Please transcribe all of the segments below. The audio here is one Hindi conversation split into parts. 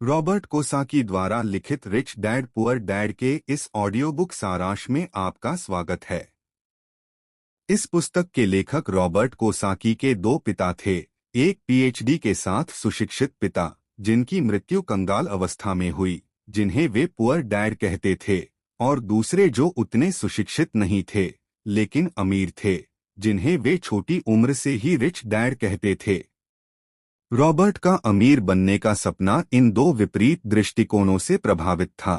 रॉबर्ट कोसाकी द्वारा लिखित रिच डैड पुअर डैड के इस ऑडियो बुक सारांश में आपका स्वागत है। इस पुस्तक के लेखक रॉबर्ट कोसाकी के दो पिता थे। एक पीएचडी के साथ सुशिक्षित पिता, जिनकी मृत्यु कंगाल अवस्था में हुई, जिन्हें वे पुअर डैड कहते थे, और दूसरे जो उतने सुशिक्षित नहीं थे लेकिन अमीर थे, जिन्हें वे छोटी उम्र से ही रिच डैड कहते थे। रॉबर्ट का अमीर बनने का सपना इन दो विपरीत दृष्टिकोणों से प्रभावित था।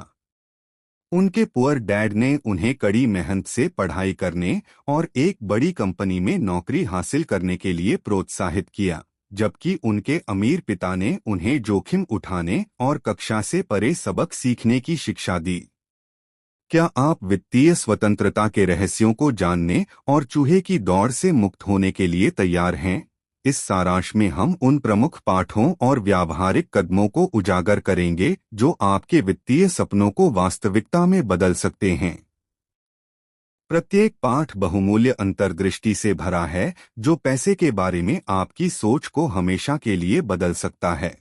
उनके पुअर डैड ने उन्हें कड़ी मेहनत से पढ़ाई करने और एक बड़ी कंपनी में नौकरी हासिल करने के लिए प्रोत्साहित किया, जबकि उनके अमीर पिता ने उन्हें जोखिम उठाने और कक्षा से परे सबक सीखने की शिक्षा दी। क्या आप वित्तीय स्वतंत्रता के रहस्यों को जानने और चूहे की दौड़ से मुक्त होने के लिए तैयार हैं? इस सारांश में हम उन प्रमुख पाठों और व्यावहारिक कदमों को उजागर करेंगे जो आपके वित्तीय सपनों को वास्तविकता में बदल सकते हैं। प्रत्येक पाठ बहुमूल्य अंतर्दृष्टि से भरा है, जो पैसे के बारे में आपकी सोच को हमेशा के लिए बदल सकता है।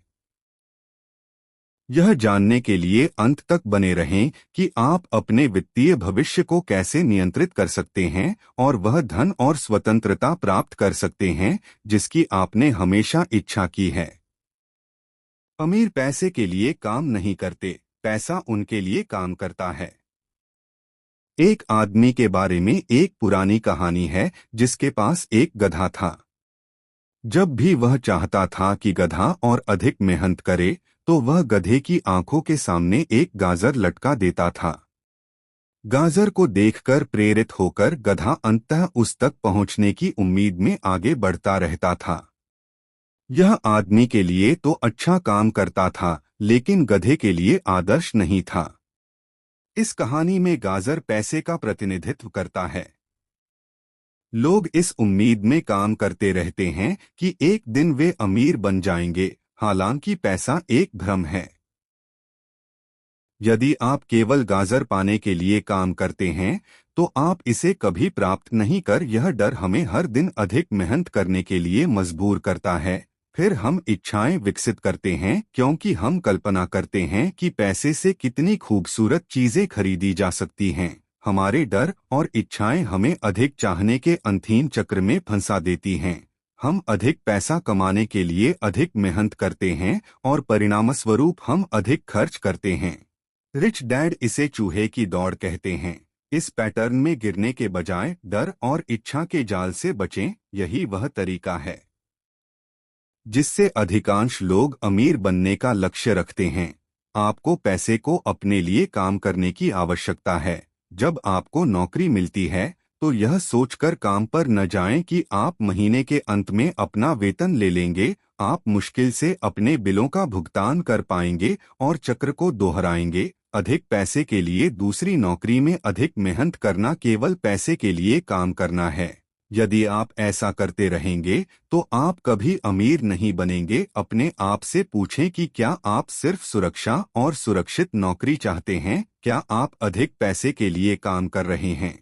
यह जानने के लिए अंत तक बने रहें कि आप अपने वित्तीय भविष्य को कैसे नियंत्रित कर सकते हैं और वह धन और स्वतंत्रता प्राप्त कर सकते हैं जिसकी आपने हमेशा इच्छा की है। अमीर पैसे के लिए काम नहीं करते, पैसा उनके लिए काम करता है। एक आदमी के बारे में एक पुरानी कहानी है जिसके पास एक गधा था। जब भी वह चाहता था कि गधा और अधिक मेहनत करे, तो वह गधे की आंखों के सामने एक गाजर लटका देता था। गाजर को देखकर प्रेरित होकर गधा अंततः उस तक पहुंचने की उम्मीद में आगे बढ़ता रहता था। यह आदमी के लिए तो अच्छा काम करता था, लेकिन गधे के लिए आदर्श नहीं था। इस कहानी में गाजर पैसे का प्रतिनिधित्व करता है। लोग इस उम्मीद में काम करते रहते हैं कि एक दिन वे अमीर बन जाएंगे, हालांकि पैसा एक भ्रम है। यदि आप केवल गाजर पाने के लिए काम करते हैं, तो आप इसे कभी प्राप्त नहीं कर। यह डर हमें हर दिन अधिक मेहनत करने के लिए मजबूर करता है। फिर हम इच्छाएं विकसित करते हैं क्योंकि हम कल्पना करते हैं कि पैसे से कितनी खूबसूरत चीजें खरीदी जा सकती हैं। हमारे डर और इच्छाएं हमें अधिक चाहने के अंधीन चक्र में फंसा देती हैं। हम अधिक पैसा कमाने के लिए अधिक मेहनत करते हैं और परिणामस्वरूप हम अधिक खर्च करते हैं। रिच डैड इसे चूहे की दौड़ कहते हैं। इस पैटर्न में गिरने के बजाय डर और इच्छा के जाल से बचें। यही वह तरीका है जिससे अधिकांश लोग अमीर बनने का लक्ष्य रखते हैं। आपको पैसे को अपने लिए काम करने की आवश्यकता है। जब आपको नौकरी मिलती है, तो यह सोचकर काम पर न जाएं कि आप महीने के अंत में अपना वेतन ले लेंगे। आप मुश्किल से अपने बिलों का भुगतान कर पाएंगे और चक्र को दोहराएंगे। अधिक पैसे के लिए दूसरी नौकरी में अधिक मेहनत करना केवल पैसे के लिए काम करना है। यदि आप ऐसा करते रहेंगे, तो आप कभी अमीर नहीं बनेंगे। अपने आप से पूछें कि क्या आप सिर्फ सुरक्षा और सुरक्षित नौकरी चाहते हैं? क्या आप अधिक पैसे के लिए काम कर रहे हैं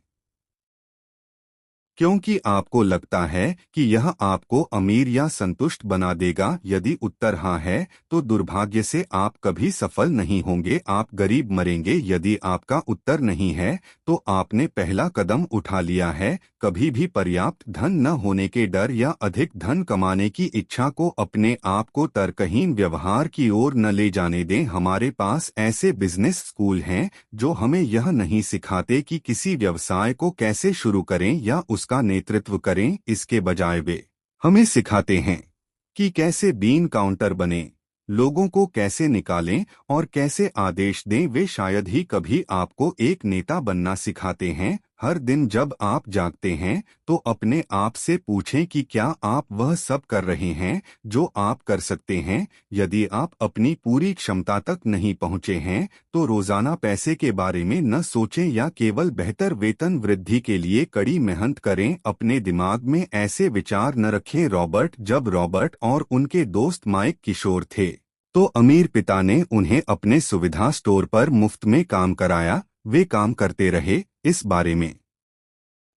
क्योंकि आपको लगता है कि यह आपको अमीर या संतुष्ट बना देगा? यदि उत्तर हाँ है, तो दुर्भाग्य से आप कभी सफल नहीं होंगे। आप गरीब मरेंगे। यदि आपका उत्तर नहीं है, तो आपने पहला कदम उठा लिया है। कभी भी पर्याप्त धन न होने के डर या अधिक धन कमाने की इच्छा को अपने आप को तर्कहीन व्यवहार की ओर न ले जाने दें। हमारे पास ऐसे बिजनेस स्कूल हैं जो हमें यह नहीं सिखाते कि किसी व्यवसाय को कैसे शुरू करें या उसका नेतृत्व करें। इसके बजाय वे हमें सिखाते हैं कि कैसे बीन काउंटर बने, लोगों को कैसे निकालें और कैसे आदेश दें। वे शायद ही कभी आपको एक नेता बनना सिखाते हैं। हर दिन जब आप जागते हैं, तो अपने आप से पूछें कि क्या आप वह सब कर रहे हैं जो आप कर सकते हैं। यदि आप अपनी पूरी क्षमता तक नहीं पहुंचे हैं, तो रोजाना पैसे के बारे में न सोचें या केवल बेहतर वेतन वृद्धि के लिए कड़ी मेहनत करें। अपने दिमाग में ऐसे विचार न रखें। जब रॉबर्ट और उनके दोस्त माइक किशोर थे, तो अमीर पिता ने उन्हें अपने सुविधा स्टोर पर मुफ्त में काम कराया। वे काम करते रहे, इस बारे में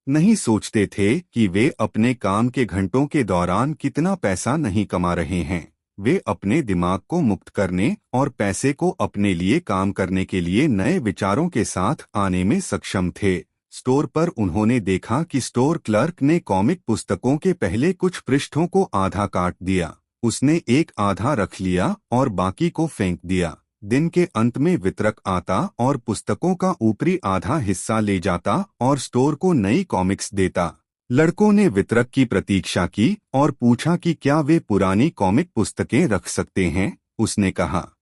नहीं सोचते थे कि वे अपने काम के घंटों के दौरान कितना पैसा नहीं कमा रहे हैं। वे अपने दिमाग को मुक्त करने और पैसे को अपने लिए काम करने के लिए नए विचारों के साथ आने में सक्षम थे। स्टोर पर उन्होंने देखा कि स्टोर क्लर्क ने कॉमिक पुस्तकों के पहले कुछ पृष्ठों को आधा काट दिया। उसने एक आधा रख लिया और बाकी को फेंक दिया। दिन के अंत में वितरक आता और पुस्तकों का ऊपरी आधा हिस्सा ले जाता और स्टोर को नई कॉमिक्स देता। लड़कों ने वितरक की प्रतीक्षा की और पूछा कि क्या वे पुरानी कॉमिक पुस्तकें रख सकते हैं। उसने कहा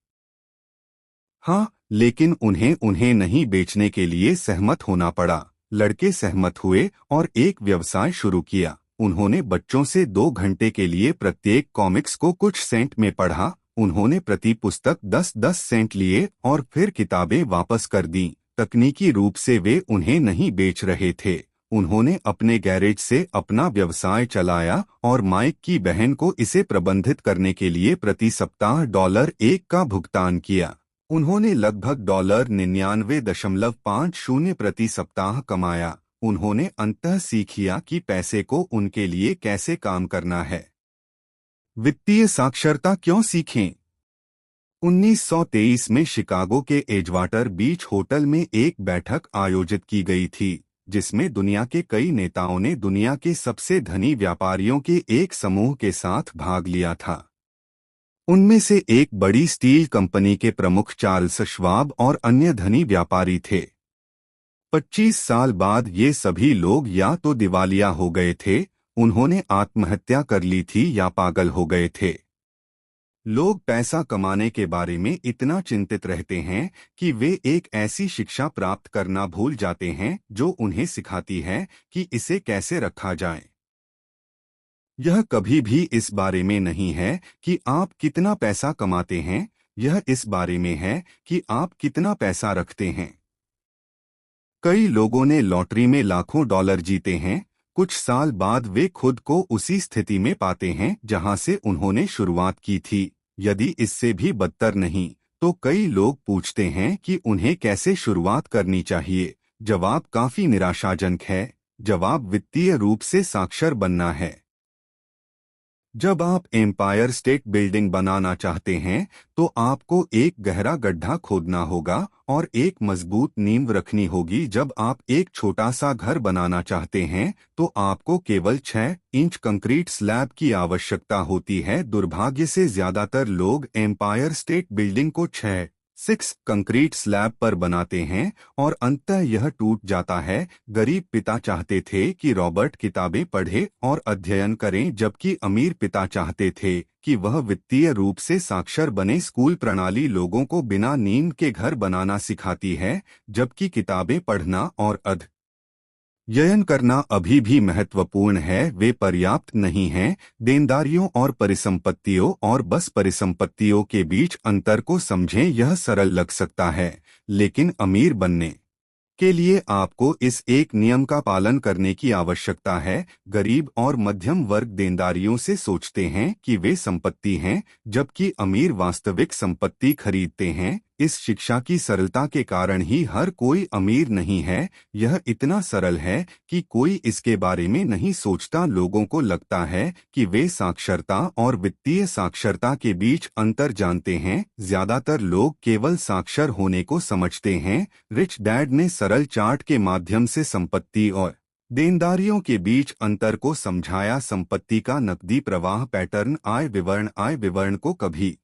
हाँ, लेकिन उन्हें उन्हें नहीं बेचने के लिए सहमत होना पड़ा। लड़के सहमत हुए और एक व्यवसाय शुरू किया। उन्होंने बच्चों से 2 घंटे के लिए प्रत्येक कॉमिक्स को कुछ सेंट में पढ़ा। उन्होंने प्रति पुस्तक 10-10 सेंट लिए और फिर किताबें वापस कर दी। तकनीकी रूप से वे उन्हें नहीं बेच रहे थे। उन्होंने अपने गैरेज से अपना व्यवसाय चलाया और माइक की बहन को इसे प्रबंधित करने के लिए प्रति सप्ताह $1 का भुगतान किया। उन्होंने लगभग $99.50 प्रति सप्ताह कमाया। उन्होंने अंततः सीख लिया कि पैसे को उनके लिए कैसे काम करना है। वित्तीय साक्षरता क्यों सीखें? 1923 में शिकागो के एजवाटर बीच होटल में एक बैठक आयोजित की गई थी, जिसमें दुनिया के कई नेताओं ने दुनिया के सबसे धनी व्यापारियों के एक समूह के साथ भाग लिया था। उनमें से एक बड़ी स्टील कंपनी के प्रमुख चार्ल्स श्वाब और अन्य धनी व्यापारी थे। 25 साल बाद ये सभी लोग या तो दिवालिया हो गए थे, उन्होंने आत्महत्या कर ली थी या पागल हो गए थे। लोग पैसा कमाने के बारे में इतना चिंतित रहते हैं कि वे एक ऐसी शिक्षा प्राप्त करना भूल जाते हैं जो उन्हें सिखाती है कि इसे कैसे रखा जाए। यह कभी भी इस बारे में नहीं है कि आप कितना पैसा कमाते हैं, यह इस बारे में है कि आप कितना पैसा रखते हैं। कई लोगों ने लॉटरी में लाखों डॉलर जीते हैं। कुछ साल बाद वे खुद को उसी स्थिति में पाते हैं जहां से उन्होंने शुरुआत की थी, यदि इससे भी बदतर नहीं। तो कई लोग पूछते हैं कि उन्हें कैसे शुरुआत करनी चाहिए। जवाब काफी निराशाजनक है। जवाब वित्तीय रूप से साक्षर बनना है। जब आप एम्पायर स्टेट बिल्डिंग बनाना चाहते हैं तो आपको एक गहरा गड्ढा खोदना होगा और एक मजबूत नींव रखनी होगी। जब आप एक छोटा सा घर बनाना चाहते हैं तो आपको केवल 6 इंच कंक्रीट स्लैब की आवश्यकता होती है। दुर्भाग्य से ज्यादातर लोग एम्पायर स्टेट बिल्डिंग को 6 कंक्रीट स्लैब पर बनाते हैं और अंततः यह टूट जाता है। गरीब पिता चाहते थे कि रॉबर्ट किताबें पढ़े और अध्ययन करें, जबकि अमीर पिता चाहते थे कि वह वित्तीय रूप से साक्षर बने। स्कूल प्रणाली लोगों को बिना नींव के घर बनाना सिखाती है, जबकि किताबें पढ़ना और अध्ययन करना अभी भी महत्वपूर्ण है। वे पर्याप्त नहीं हैं। देनदारियों और परिसंपत्तियों और बस परिसंपत्तियों के बीच अंतर को समझें। यह सरल लग सकता है, लेकिन अमीर बनने के लिए आपको इस एक नियम का पालन करने की आवश्यकता है। गरीब और मध्यम वर्ग देनदारियों से सोचते हैं कि वे संपत्ति हैं, जबकि अमीर वास्तविक संपत्ति खरीदते हैं। इस शिक्षा की सरलता के कारण ही हर कोई अमीर नहीं है। यह इतना सरल है कि कोई इसके बारे में नहीं सोचता। लोगों को लगता है कि वे साक्षरता और वित्तीय साक्षरता के बीच अंतर जानते हैं। ज्यादातर लोग केवल साक्षर होने को समझते हैं। रिच डैड ने सरल चार्ट के माध्यम से संपत्ति और देनदारियों के बीच अंतर को समझाया। संपत्ति का नकदी प्रवाह पैटर्न आय विवरण को कभी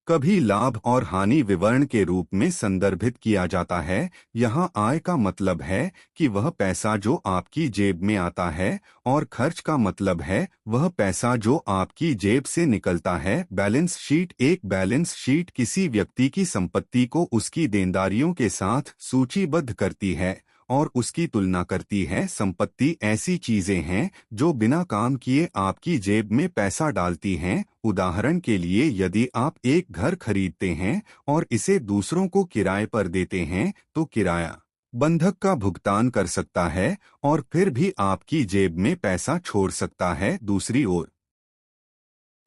कभी लाभ और हानि विवरण के रूप में संदर्भित किया जाता है। यहाँ आय का मतलब है कि वह पैसा जो आपकी जेब में आता है, और खर्च का मतलब है वह पैसा जो आपकी जेब से निकलता है। बैलेंस शीट एक बैलेंस शीट किसी व्यक्ति की संपत्ति को उसकी देनदारियों के साथ सूचीबद्ध करती है और उसकी तुलना करती है। संपत्ति ऐसी चीजें हैं जो बिना काम किए आपकी जेब में पैसा डालती हैं। उदाहरण के लिए, यदि आप एक घर खरीदते हैं और इसे दूसरों को किराए पर देते हैं तो किराया बंधक का भुगतान कर सकता है और फिर भी आपकी जेब में पैसा छोड़ सकता है। दूसरी ओर,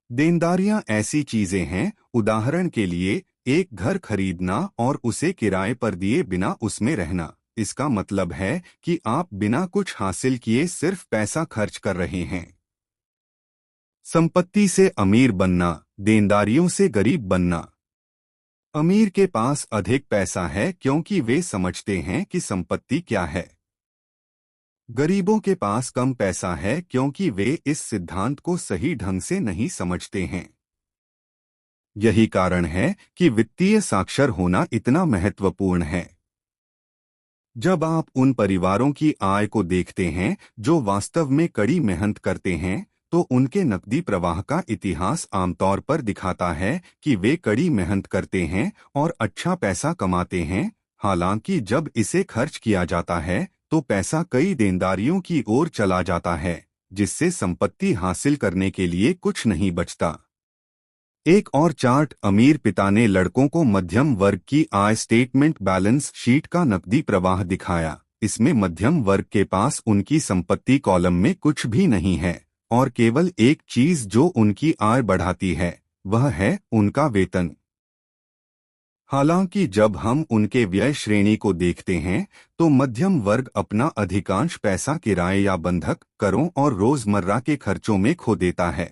देनदारियां ऐसी चीजें हैं, उदाहरण के लिए एक घर खरीदना और उसे किराए पर दिए बिना उसमें रहना। इसका मतलब है कि आप बिना कुछ हासिल किए सिर्फ पैसा खर्च कर रहे हैं। संपत्ति से अमीर बनना देनदारियों से गरीब बनना। अमीर के पास अधिक पैसा है क्योंकि वे समझते हैं कि संपत्ति क्या है। गरीबों के पास कम पैसा है क्योंकि वे इस सिद्धांत को सही ढंग से नहीं समझते हैं। यही कारण है कि वित्तीय साक्षर होना इतना महत्वपूर्ण है। जब आप उन परिवारों की आय को देखते हैं जो वास्तव में कड़ी मेहनत करते हैं, तो उनके नकदी प्रवाह का इतिहास आमतौर पर दिखाता है कि वे कड़ी मेहनत करते हैं और अच्छा पैसा कमाते हैं। हालांकि जब इसे खर्च किया जाता है तो पैसा कई देनदारियों की ओर चला जाता है, जिससे संपत्ति हासिल करने के लिए कुछ नहीं बचता। एक और चार्ट अमीर पिता ने लड़कों को मध्यम वर्ग की आय स्टेटमेंट बैलेंस शीट का नकदी प्रवाह दिखाया। इसमें मध्यम वर्ग के पास उनकी संपत्ति कॉलम में कुछ भी नहीं है और केवल एक चीज जो उनकी आय बढ़ाती है वह है उनका वेतन। हालांकि जब हम उनके व्यय श्रेणी को देखते हैं तो मध्यम वर्ग अपना अधिकांश पैसा किराए या बंधक, करों और रोजमर्रा के खर्चों में खो देता है।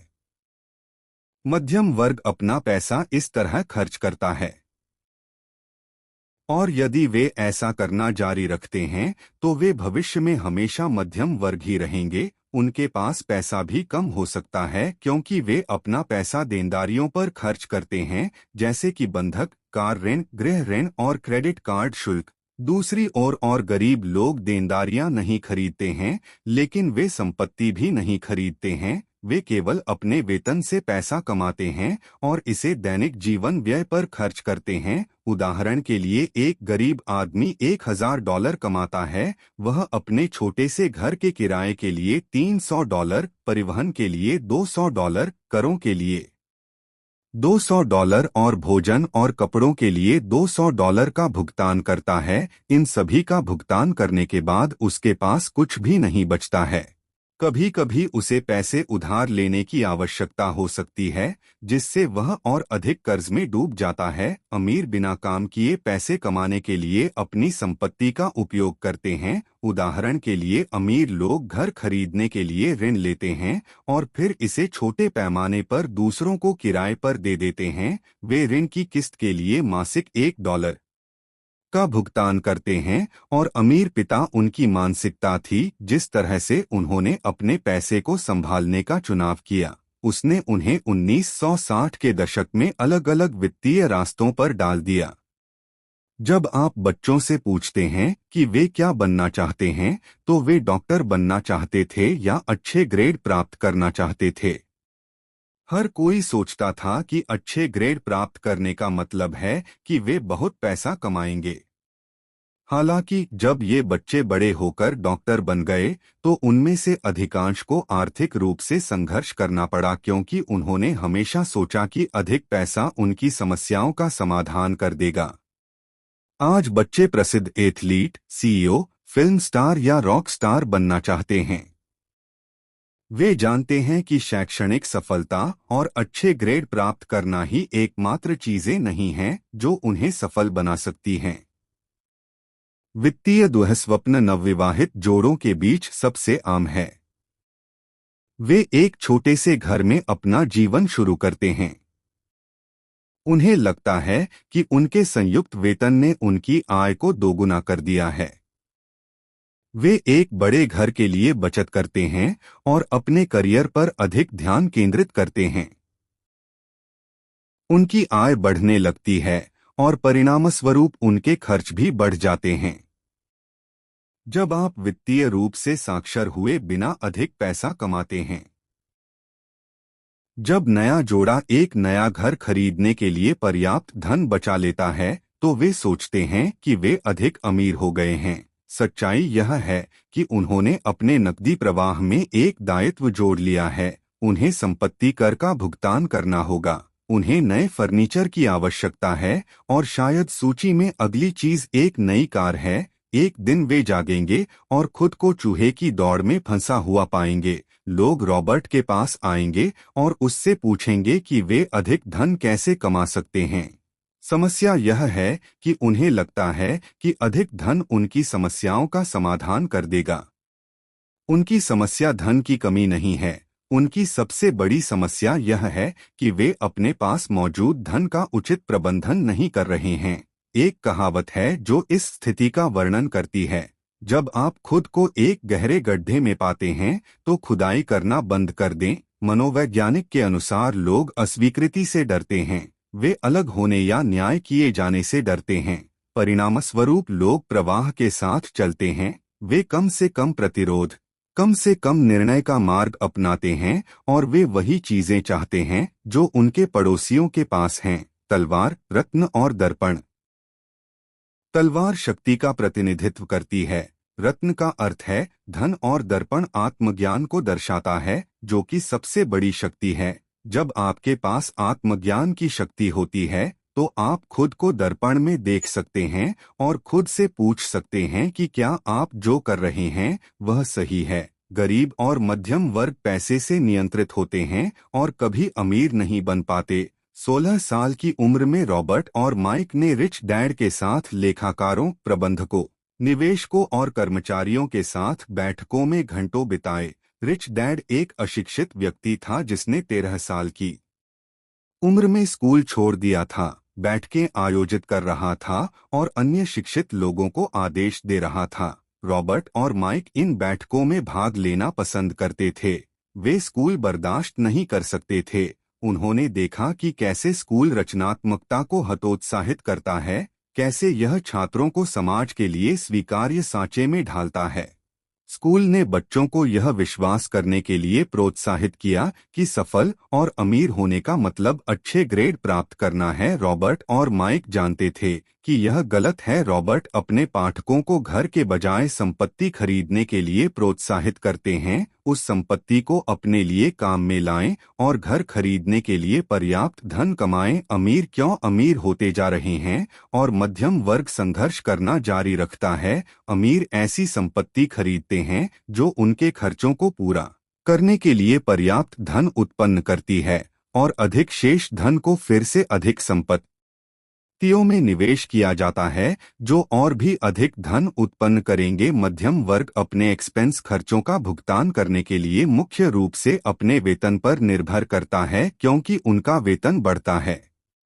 मध्यम वर्ग अपना पैसा इस तरह खर्च करता है और यदि वे ऐसा करना जारी रखते हैं तो वे भविष्य में हमेशा मध्यम वर्ग ही रहेंगे। उनके पास पैसा भी कम हो सकता है क्योंकि वे अपना पैसा देनदारियों पर खर्च करते हैं, जैसे कि बंधक, कार ऋण, गृह ऋण और क्रेडिट कार्ड शुल्क। दूसरी ओर और गरीब लोग देनदारियां नहीं खरीदते हैं, लेकिन वे संपत्ति भी नहीं खरीदते हैं। वे केवल अपने वेतन से पैसा कमाते हैं और इसे दैनिक जीवन व्यय पर खर्च करते हैं। उदाहरण के लिए एक गरीब आदमी $1000 कमाता है, वह अपने छोटे से घर के किराए के लिए $300, परिवहन के लिए $200, करों के लिए $200 और भोजन और कपड़ों के लिए $200 का भुगतान करता है। इन सभी का भुगतान करने के बाद उसके पास कुछ भी नहीं बचता है। कभी कभी उसे पैसे उधार लेने की आवश्यकता हो सकती है, जिससे वह और अधिक कर्ज में डूब जाता है। अमीर बिना काम किए पैसे कमाने के लिए अपनी संपत्ति का उपयोग करते हैं। उदाहरण के लिए अमीर लोग घर खरीदने के लिए ऋण लेते हैं और फिर इसे छोटे पैमाने पर दूसरों को किराए पर दे देते हैं। वे ऋण की किस्त के लिए मासिक $1 का भुगतान करते हैं और अमीर पिता उनकी मानसिकता थी जिस तरह से उन्होंने अपने पैसे को संभालने का चुनाव किया। उसने उन्हें 1960 के दशक में अलग अलग वित्तीय रास्तों पर डाल दिया। जब आप बच्चों से पूछते हैं कि वे क्या बनना चाहते हैं, तो वे डॉक्टर बनना चाहते थे या अच्छे ग्रेड प्राप्त करना चाहते थे। हर कोई सोचता था कि अच्छे ग्रेड प्राप्त करने का मतलब है कि वे बहुत पैसा कमाएंगे। हालांकि जब ये बच्चे बड़े होकर डॉक्टर बन गए तो उनमें से अधिकांश को आर्थिक रूप से संघर्ष करना पड़ा, क्योंकि उन्होंने हमेशा सोचा कि अधिक पैसा उनकी समस्याओं का समाधान कर देगा। आज बच्चे प्रसिद्ध एथलीट, सीईओ, फिल्म स्टार या रॉक स्टार बनना चाहते हैं। वे जानते हैं कि शैक्षणिक सफलता और अच्छे ग्रेड प्राप्त करना ही एकमात्र चीजें नहीं हैं जो उन्हें सफल बना सकती हैं। वित्तीय दुःस्वप्न नवविवाहित जोड़ों के बीच सबसे आम है। वे एक छोटे से घर में अपना जीवन शुरू करते हैं। उन्हें लगता है कि उनके संयुक्त वेतन ने उनकी आय को दोगुना कर दिया है। वे एक बड़े घर के लिए बचत करते हैं और अपने करियर पर अधिक ध्यान केंद्रित करते हैं। उनकी आय बढ़ने लगती है और परिणामस्वरूप उनके खर्च भी बढ़ जाते हैं। जब आप वित्तीय रूप से साक्षर हुए बिना अधिक पैसा कमाते हैं। जब नया जोड़ा एक नया घर खरीदने के लिए पर्याप्त धन बचा लेता है तो वे सोचते हैं कि वे अधिक अमीर हो गए हैं। सच्चाई यह है कि उन्होंने अपने नकदी प्रवाह में एक दायित्व जोड़ लिया है। उन्हें संपत्ति कर का भुगतान करना होगा, उन्हें नए फर्नीचर की आवश्यकता है और शायद सूची में अगली चीज एक नई कार है। एक दिन वे जागेंगे और खुद को चूहे की दौड़ में फंसा हुआ पाएंगे। लोग रॉबर्ट के पास आएंगे और उससे पूछेंगे कि वे अधिक धन कैसे कमा सकते हैं। समस्या यह है कि उन्हें लगता है कि अधिक धन उनकी समस्याओं का समाधान कर देगा। उनकी समस्या धन की कमी नहीं है, उनकी सबसे बड़ी समस्या यह है कि वे अपने पास मौजूद धन का उचित प्रबंधन नहीं कर रहे हैं। एक कहावत है जो इस स्थिति का वर्णन करती है, जब आप खुद को एक गहरे गड्ढे में पाते हैं तो खुदाई करना बंद कर दें। मनोवैज्ञानिक के अनुसार लोग अस्वीकृति से डरते हैं, वे अलग होने या न्याय किए जाने से डरते हैं। परिणामस्वरूप लोग प्रवाह के साथ चलते हैं, वे कम से कम प्रतिरोध, कम से कम निर्णय का मार्ग अपनाते हैं और वे वही चीजें चाहते हैं जो उनके पड़ोसियों के पास हैं, तलवार, रत्न और दर्पण। तलवार शक्ति का प्रतिनिधित्व करती है, रत्न का अर्थ है धन और दर्पण आत्मज्ञान को दर्शाता है, जो कि सबसे बड़ी शक्ति है। जब आपके पास आत्मज्ञान की शक्ति होती है तो आप खुद को दर्पण में देख सकते हैं और खुद से पूछ सकते हैं कि क्या आप जो कर रहे हैं वह सही है। गरीब और मध्यम वर्ग पैसे से नियंत्रित होते हैं और कभी अमीर नहीं बन पाते। 16 साल की उम्र में रॉबर्ट और माइक ने रिच डैड के साथ लेखाकारों, प्रबंधकों, निवेशकों और कर्मचारियों के साथ बैठकों में घंटों बिताए। रिच डैड एक अशिक्षित व्यक्ति था जिसने 13 साल की उम्र में स्कूल छोड़ दिया था, बैठकें आयोजित कर रहा था और अन्य शिक्षित लोगों को आदेश दे रहा था। रॉबर्ट और माइक इन बैठकों में भाग लेना पसंद करते थे। वे स्कूल बर्दाश्त नहीं कर सकते थे। उन्होंने देखा कि कैसे स्कूल रचनात्मकता को हतोत्साहित करता है, कैसे यह छात्रों को समाज के लिए स्वीकार्य सांचे में ढालता है। स्कूल ने बच्चों को यह विश्वास करने के लिए प्रोत्साहित किया कि सफल और अमीर होने का मतलब अच्छे ग्रेड प्राप्त करना है। रॉबर्ट और माइक जानते थे कि यह गलत है। रॉबर्ट अपने पाठकों को घर के बजाय संपत्ति खरीदने के लिए प्रोत्साहित करते हैं, उस संपत्ति को अपने लिए काम में लाएं और घर खरीदने के लिए पर्याप्त धन कमाएं। अमीर क्यों अमीर होते जा रहे हैं और मध्यम वर्ग संघर्ष करना जारी रखता है। अमीर ऐसी संपत्ति खरीदते हैं जो उनके खर्चों को पूरा करने के लिए पर्याप्त धन उत्पन्न करती है और अधिक शेष धन को फिर से अधिक संपत्तियों में निवेश किया जाता है जो और भी अधिक धन उत्पन्न करेंगे। मध्यम वर्ग अपने एक्सपेंस खर्चों का भुगतान करने के लिए मुख्य रूप से अपने वेतन पर निर्भर करता है, क्योंकि उनका वेतन बढ़ता है,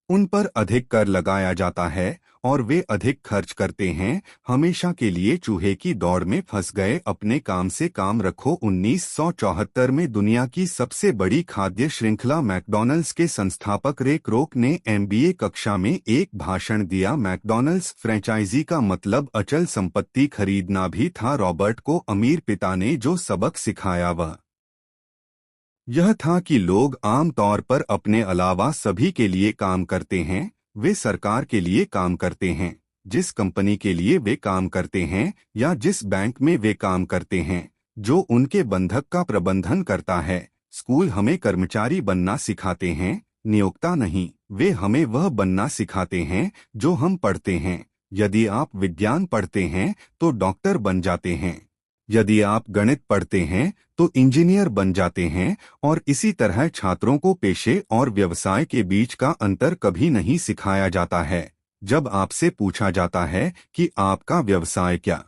उन पर अधिक कर लगाया जाता है और वे अधिक खर्च करते हैं। हमेशा के लिए चूहे की दौड़ में फंस गए, अपने काम से काम रखो। 1974 में दुनिया की सबसे बड़ी खाद्य श्रृंखला मैकडॉनल्ड्स के संस्थापक रे क्रोक ने MBA कक्षा में एक भाषण दिया। मैकडॉनल्ड्स फ्रेंचाइजी का मतलब अचल संपत्ति खरीदना भी था। रॉबर्ट को अमीर पिता ने जो सबक सिखाया वह यह था कि लोग आम तौर पर अपने अलावा सभी के लिए काम करते हैं। वे सरकार के लिए काम करते हैं, जिस कंपनी के लिए वे काम करते हैं या जिस बैंक में वे काम करते हैं, जो उनके बंधक का प्रबंधन करता है। स्कूल हमें कर्मचारी बनना सिखाते हैं, नियोक्ता नहीं। वे हमें वह बनना सिखाते हैं जो हम पढ़ते हैं। यदि आप विज्ञान पढ़ते हैं तो डॉक्टर बन जाते हैं, यदि आप गणित पढ़ते हैं तो इंजीनियर बन जाते हैं, और इसी तरह छात्रों को पेशे और व्यवसाय के बीच का अंतर कभी नहीं सिखाया जाता है। जब आपसे पूछा जाता है कि आपका व्यवसाय क्या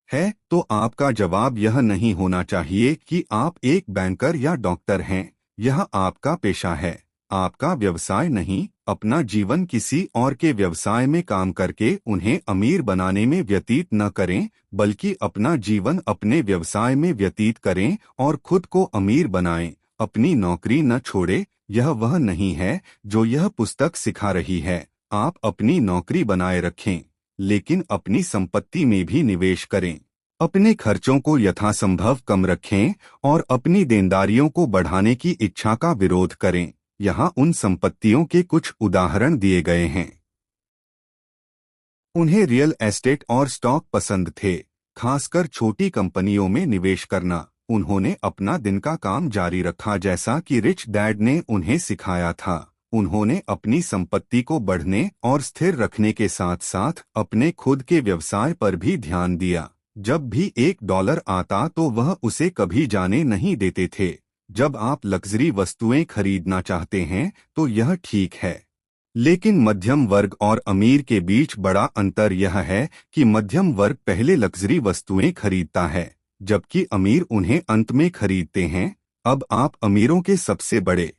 है, तो आपका जवाब यह नहीं होना चाहिए कि आप एक बैंकर या डॉक्टर हैं। यह आपका पेशा है, आपका व्यवसाय नहीं। अपना जीवन किसी और के व्यवसाय में काम करके उन्हें अमीर बनाने में व्यतीत न करें, बल्कि अपना जीवन अपने व्यवसाय में व्यतीत करें और खुद को अमीर बनाएं। अपनी नौकरी न छोड़े। यह वह नहीं है जो यह पुस्तक सिखा रही है। आप अपनी नौकरी बनाए रखें, लेकिन अपनी संपत्ति में भी निवेश करें। अपने खर्चों को यथासंभव कम रखें और अपनी देनदारियों को बढ़ाने की इच्छा का विरोध करें। यहाँ उन संपत्तियों के कुछ उदाहरण दिए गए हैं। उन्हें रियल एस्टेट और स्टॉक पसंद थे, खासकर छोटी कंपनियों में निवेश करना। उन्होंने अपना दिन का काम जारी रखा जैसा कि रिच डैड ने उन्हें सिखाया था। उन्होंने अपनी संपत्ति को बढ़ने और स्थिर रखने के साथ साथ अपने खुद के व्यवसाय पर भी ध्यान दिया। जब भी $1 आता तो वह उसे कभी जाने नहीं देते थे। जब आप लग्जरी वस्तुएं खरीदना चाहते हैं तो यह ठीक है, लेकिन मध्यम वर्ग और अमीर के बीच बड़ा अंतर यह है कि मध्यम वर्ग पहले लग्जरी वस्तुएं खरीदता है, जबकि अमीर उन्हें अंत में खरीदते हैं। अब आप अमीरों के सबसे बड़े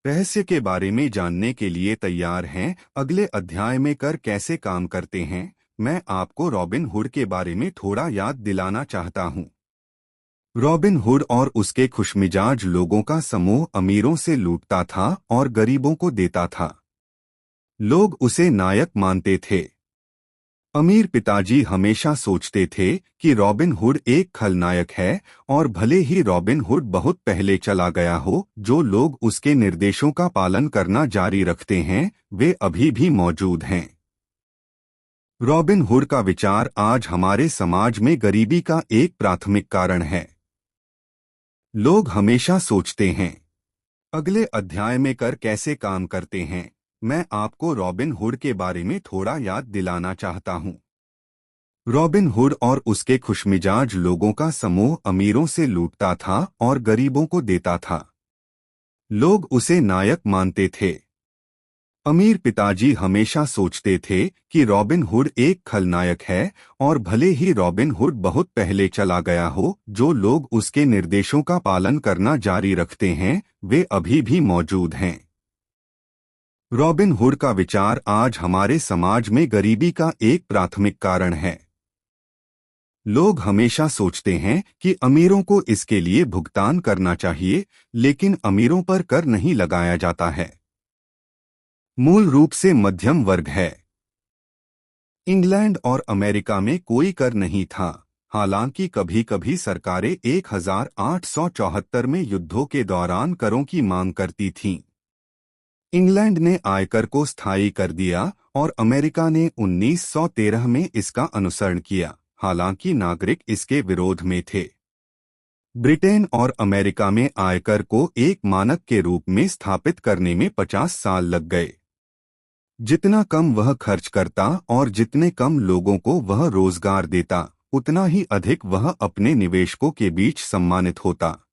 रहस्य के बारे में जानने के लिए तैयार हैं? अगले अध्याय में कर कैसे काम करते हैं, मैं आपको रॉबिन हुड के बारे में थोड़ा याद दिलाना चाहता हूं। रॉबिन हुड और उसके खुशमिजाज लोगों का समूह अमीरों से लूटता था और गरीबों को देता था। लोग उसे नायक मानते थे। अमीर पिताजी हमेशा सोचते थे कि रॉबिन हुड एक खलनायक है, और भले ही रॉबिन हुड बहुत पहले चला गया हो, जो लोग उसके निर्देशों का पालन करना जारी रखते हैं वे अभी भी मौजूद हैं। रॉबिन हुड का विचार आज हमारे समाज में गरीबी का एक प्राथमिक कारण है। लोग हमेशा सोचते हैं। अगले अध्याय में कर कैसे काम करते हैं, मैं आपको रॉबिन हुड के बारे में थोड़ा याद दिलाना चाहता हूं। रॉबिन हुड और उसके खुशमिजाज लोगों का समूह अमीरों से लूटता था और गरीबों को देता था। लोग उसे नायक मानते थे। अमीर पिताजी हमेशा सोचते थे कि रॉबिन हुड एक खलनायक है, और भले ही रॉबिन हुड बहुत पहले चला गया हो, जो लोग उसके निर्देशों का पालन करना जारी रखते हैं वे अभी भी मौजूद हैं। रॉबिन हुड का विचार आज हमारे समाज में गरीबी का एक प्राथमिक कारण है। लोग हमेशा सोचते हैं कि अमीरों को इसके लिए भुगतान करना चाहिए, लेकिन अमीरों पर कर नहीं लगाया जाता है। मूल रूप से मध्यम वर्ग है। इंग्लैंड और अमेरिका में कोई कर नहीं था, हालांकि कभी कभी सरकारें 1874 में युद्धों के दौरान करों की मांग करती थीं। इंग्लैंड ने आयकर को स्थायी कर दिया और अमेरिका ने 1913 में इसका अनुसरण किया, हालांकि नागरिक इसके विरोध में थे। ब्रिटेन और अमेरिका में आयकर को एक मानक के रूप में स्थापित करने में 50 साल लग गए। जितना कम वह खर्च करता और जितने कम लोगों को वह रोजगार देता, उतना ही अधिक वह अपने निवेशकों के बीच सम्मानित होता।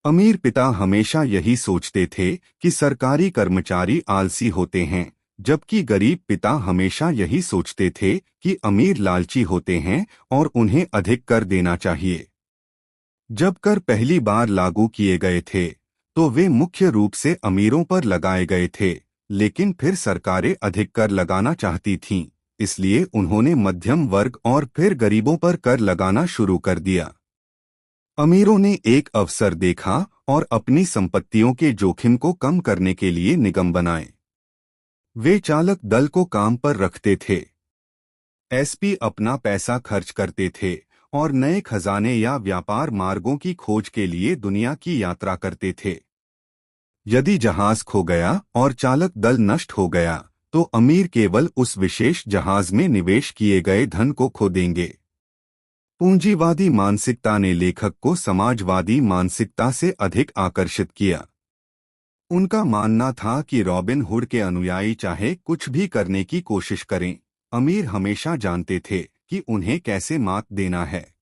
अमीर पिता हमेशा यही सोचते थे कि सरकारी कर्मचारी आलसी होते हैं, जबकि गरीब पिता हमेशा यही सोचते थे कि अमीर लालची होते हैं और उन्हें अधिक कर देना चाहिए। जब कर पहली बार लागू किए गए थे, तो वे मुख्य रूप से अमीरों पर लगाए गए थे, लेकिन फिर सरकारें अधिक कर लगाना चाहती थीं, इसलिए उन्होंने मध्यम वर्ग और फिर गरीबों पर कर लगाना शुरू कर दिया। अमीरों ने एक अवसर देखा और अपनी संपत्तियों के जोखिम को कम करने के लिए निगम बनाए। वे चालक दल को काम पर रखते थे। एसपी अपना पैसा खर्च करते थे और नए खजाने या व्यापार मार्गों की खोज के लिए दुनिया की यात्रा करते थे। यदि जहाज खो गया और चालक दल नष्ट हो गया, तो अमीर केवल उस विशेष जहाज में निवेश किए गए धन को खो देंगे। पूंजीवादी मानसिकता ने लेखक को समाजवादी मानसिकता से अधिक आकर्षित किया। उनका मानना था कि रॉबिन हुड के अनुयायी चाहे कुछ भी करने की कोशिश करें, अमीर हमेशा जानते थे कि उन्हें कैसे मात देना है।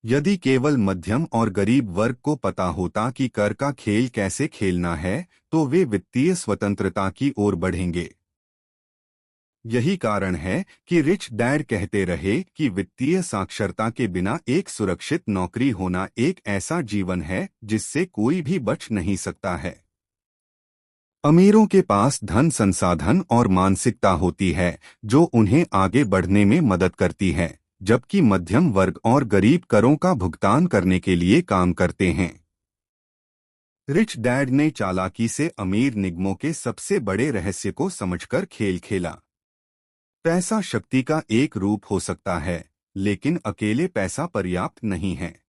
यदि केवल मध्यम और गरीब वर्ग को पता होता कि कर का खेल कैसे खेलना है, तो वे वित्तीय स्वतंत्रता की ओर बढ़ेंगे। यही कारण है कि रिच डैड कहते रहे कि वित्तीय साक्षरता के बिना एक सुरक्षित नौकरी होना एक ऐसा जीवन है जिससे कोई भी बच नहीं सकता है। अमीरों के पास धन संसाधन और मानसिकता होती है जो उन्हें आगे बढ़ने में मदद करती है, जबकि मध्यम वर्ग और गरीब करों का भुगतान करने के लिए काम करते हैं। रिच डैड ने चालाकी से अमीर निगमों के सबसे बड़े रहस्य को समझकर खेल खेला। पैसा शक्ति का एक रूप हो सकता है, लेकिन अकेले पैसा पर्याप्त नहीं है।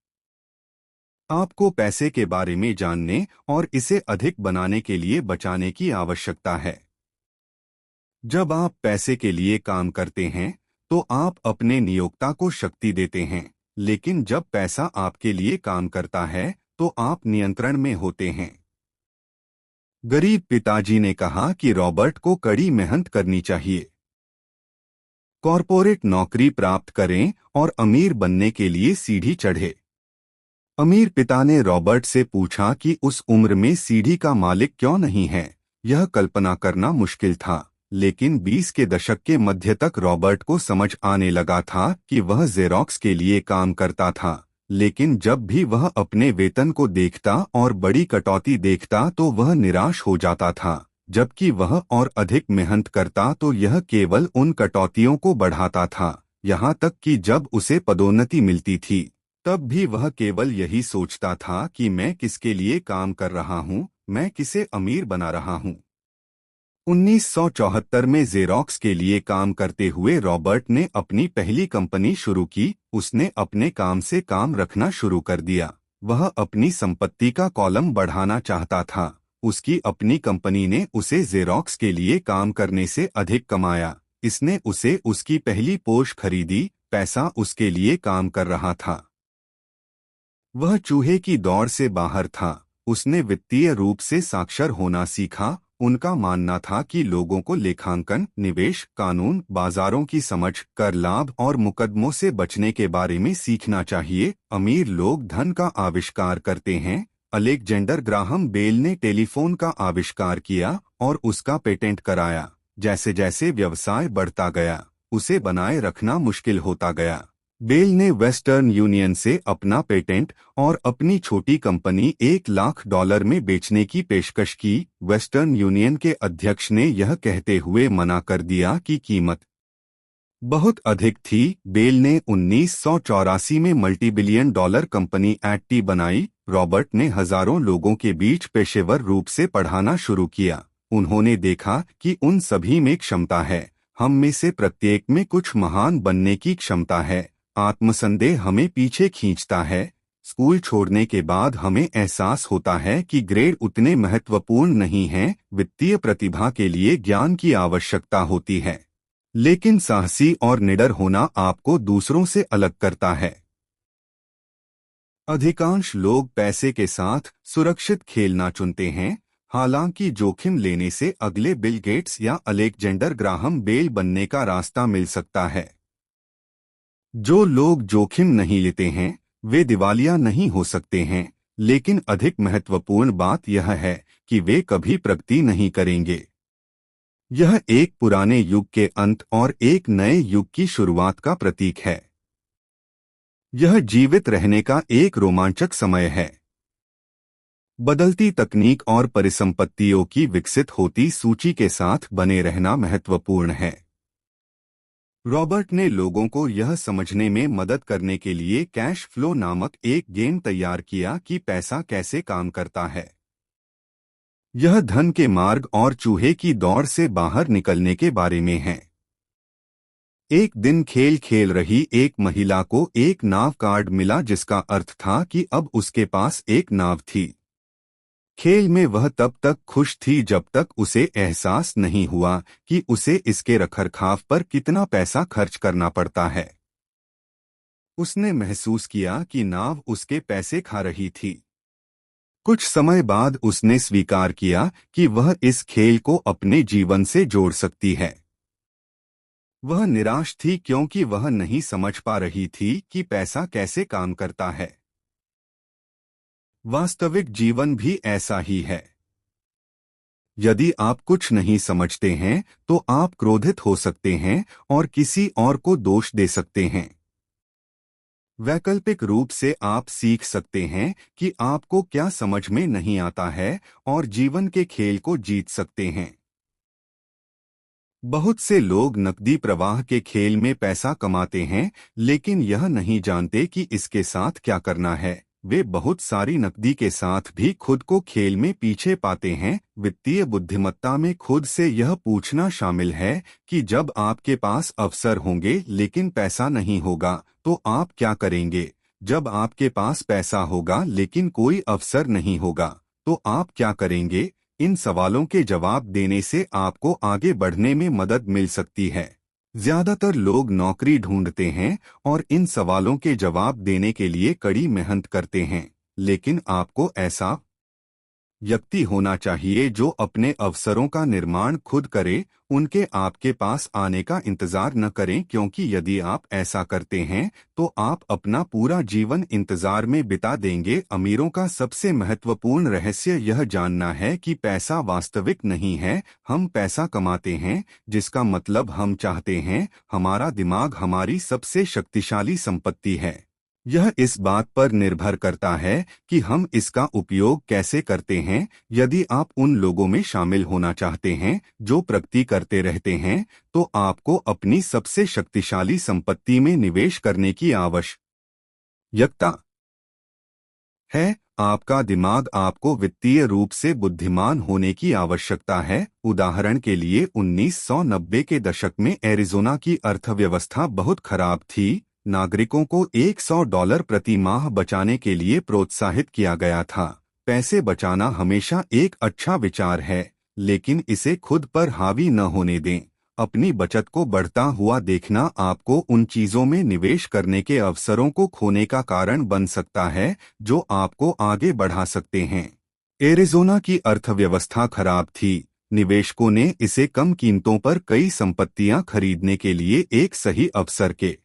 आपको पैसे के बारे में जानने और इसे अधिक बनाने के लिए बचाने की आवश्यकता है। जब आप पैसे के लिए काम करते हैं, तो आप अपने नियोक्ता को शक्ति देते हैं, लेकिन जब पैसा आपके लिए काम करता है, तो आप नियंत्रण में होते हैं। गरीब पिताजी ने कहा कि रॉबर्ट को कड़ी मेहनत करनी चाहिए। कॉरपोरेट नौकरी प्राप्त करें और अमीर बनने के लिए सीढ़ी चढ़े। अमीर पिता ने रॉबर्ट से पूछा कि उस उम्र में सीढ़ी का मालिक क्यों नहीं है। यह कल्पना करना मुश्किल था, लेकिन 20 के दशक के मध्य तक रॉबर्ट को समझ आने लगा था कि वह जेरोक्स के लिए काम करता था, लेकिन जब भी वह अपने वेतन को देखता और बड़ी कटौती देखता तो वह निराश हो जाता था। जबकि वह और अधिक मेहनत करता तो यह केवल उन कटौतियों को बढ़ाता था। यहाँ तक कि जब उसे पदोन्नति मिलती थी तब भी वह केवल यही सोचता था कि मैं किसके लिए काम कर रहा हूँ, मैं किसे अमीर बना रहा हूँ। 1974 में जेरोक्स के लिए काम करते हुए रॉबर्ट ने अपनी पहली कंपनी शुरू की। उसने अपने काम से काम रखना शुरू कर दिया। वह अपनी संपत्ति का कॉलम बढ़ाना चाहता था। उसकी अपनी कंपनी ने उसे जेरोक्स के लिए काम करने से अधिक कमाया। इसने उसे उसकी पहली पोर्श खरीदी। पैसा उसके लिए काम कर रहा था। वह चूहे की दौड़ से बाहर था। उसने वित्तीय रूप से साक्षर होना सीखा। उनका मानना था कि लोगों को लेखांकन, निवेश, कानून, बाजारों की समझ, कर लाभ और मुकदमों से बचने के बारे में सीखना चाहिए। अमीर लोग धन का आविष्कार करते हैं। अलेक्जेंडर ग्राहम बेल ने टेलीफोन का आविष्कार किया और उसका पेटेंट कराया। जैसे जैसे व्यवसाय बढ़ता गया, उसे बनाए रखना मुश्किल होता गया। बेल ने वेस्टर्न यूनियन से अपना पेटेंट और अपनी छोटी कंपनी $1 लाख में बेचने की पेशकश की। वेस्टर्न यूनियन के अध्यक्ष ने यह कहते हुए मना कर दिया कि कीमत बहुत अधिक थी। बेल ने 1984 में मल्टीबिलियन डॉलर कंपनी एट्टी बनाई। रॉबर्ट ने हजारों लोगों के बीच पेशेवर रूप से पढ़ाना शुरू किया। उन्होंने देखा कि उन सभी में क्षमता है। हम में से प्रत्येक में कुछ महान बनने की क्षमता है। आत्मसंदेह हमें पीछे खींचता है। स्कूल छोड़ने के बाद हमें एहसास होता है कि ग्रेड उतने महत्वपूर्ण नहीं हैं। वित्तीय प्रतिभा के लिए ज्ञान की आवश्यकता होती है, लेकिन साहसी और निडर होना आपको दूसरों से अलग करता है। अधिकांश लोग पैसे के साथ सुरक्षित खेलना चुनते हैं, हालांकि जोखिम लेने से अगले बिल गेट्स या अलेक्जेंडर ग्राहम बेल बनने का रास्ता मिल सकता है। जो लोग जोखिम नहीं लेते हैं वे दिवालिया नहीं हो सकते हैं, लेकिन अधिक महत्वपूर्ण बात यह है कि वे कभी प्रगति नहीं करेंगे। यह एक पुराने युग के अंत और एक नए युग की शुरुआत का प्रतीक है। यह जीवित रहने का एक रोमांचक समय है। बदलती तकनीक और परिसंपत्तियों की विकसित होती सूची के साथ बने रहना महत्वपूर्ण है। रॉबर्ट ने लोगों को यह समझने में मदद करने के लिए कैश फ्लो नामक एक गेम तैयार किया कि पैसा कैसे काम करता है। यह धन के मार्ग और चूहे की दौड़ से बाहर निकलने के बारे में है। एक दिन खेल खेल रही एक महिला को एक नाव कार्ड मिला जिसका अर्थ था कि अब उसके पास एक नाव थी। खेल में वह तब तक खुश थी जब तक उसे एहसास नहीं हुआ कि उसे इसके रखरखाव पर कितना पैसा खर्च करना पड़ता है। उसने महसूस किया कि नाव उसके पैसे खा रही थी। कुछ समय बाद उसने स्वीकार किया कि वह इस खेल को अपने जीवन से जोड़ सकती है। वह निराश थी क्योंकि वह नहीं समझ पा रही थी कि पैसा कैसे काम करता है। वास्तविक जीवन भी ऐसा ही है। यदि आप कुछ नहीं समझते हैं तो आप क्रोधित हो सकते हैं और किसी और को दोष दे सकते हैं। वैकल्पिक रूप से आप सीख सकते हैं कि आपको क्या समझ में नहीं आता है और जीवन के खेल को जीत सकते हैं। बहुत से लोग नकदी प्रवाह के खेल में पैसा कमाते हैं लेकिन यह नहीं जानते कि इसके साथ क्या करना है। वे बहुत सारी नकदी के साथ भी खुद को खेल में पीछे पाते हैं। वित्तीय बुद्धिमत्ता में खुद से यह पूछना शामिल है कि जब आपके पास अवसर होंगे लेकिन पैसा नहीं होगा तो आप क्या करेंगे। जब आपके पास पैसा होगा लेकिन कोई अवसर नहीं होगा तो आप क्या करेंगे। इन सवालों के जवाब देने से आपको आगे बढ़ने में मदद मिल सकती है। ज्यादातर लोग नौकरी ढूंढते हैं और इन सवालों के जवाब देने के लिए कड़ी मेहनत करते हैं, लेकिन आपको ऐसा व्यक्ति होना चाहिए जो अपने अवसरों का निर्माण खुद करे, उनके आपके पास आने का इंतजार न करें, क्योंकि यदि आप ऐसा करते हैं तो आप अपना पूरा जीवन इंतजार में बिता देंगे। अमीरों का सबसे महत्वपूर्ण रहस्य यह जानना है कि पैसा वास्तविक नहीं है। हम पैसा कमाते हैं, जिसका मतलब हम चाहते हैं। हमारा दिमाग हमारी सबसे शक्तिशाली संपत्ति है। यह इस बात पर निर्भर करता है कि हम इसका उपयोग कैसे करते हैं। यदि आप उन लोगों में शामिल होना चाहते हैं जो प्रगति करते रहते हैं, तो आपको अपनी सबसे शक्तिशाली संपत्ति में निवेश करने की आवश्यकता है। आपका दिमाग आपको वित्तीय रूप से बुद्धिमान होने की आवश्यकता है। उदाहरण के लिए 1990 के दशक में एरिज़ोना की अर्थव्यवस्था बहुत खराब थी। नागरिकों को $100 प्रति माह बचाने के लिए प्रोत्साहित किया गया था। पैसे बचाना हमेशा एक अच्छा विचार है, लेकिन इसे खुद पर हावी न होने दें। अपनी बचत को बढ़ता हुआ देखना आपको उन चीजों में निवेश करने के अवसरों को खोने का कारण बन सकता है जो आपको आगे बढ़ा सकते हैं। एरिज़ोना की अर्थव्यवस्था खराब थी। निवेशकों ने इसे कम कीमतों पर कई संपत्तियां खरीदने के लिए एक सही अवसर के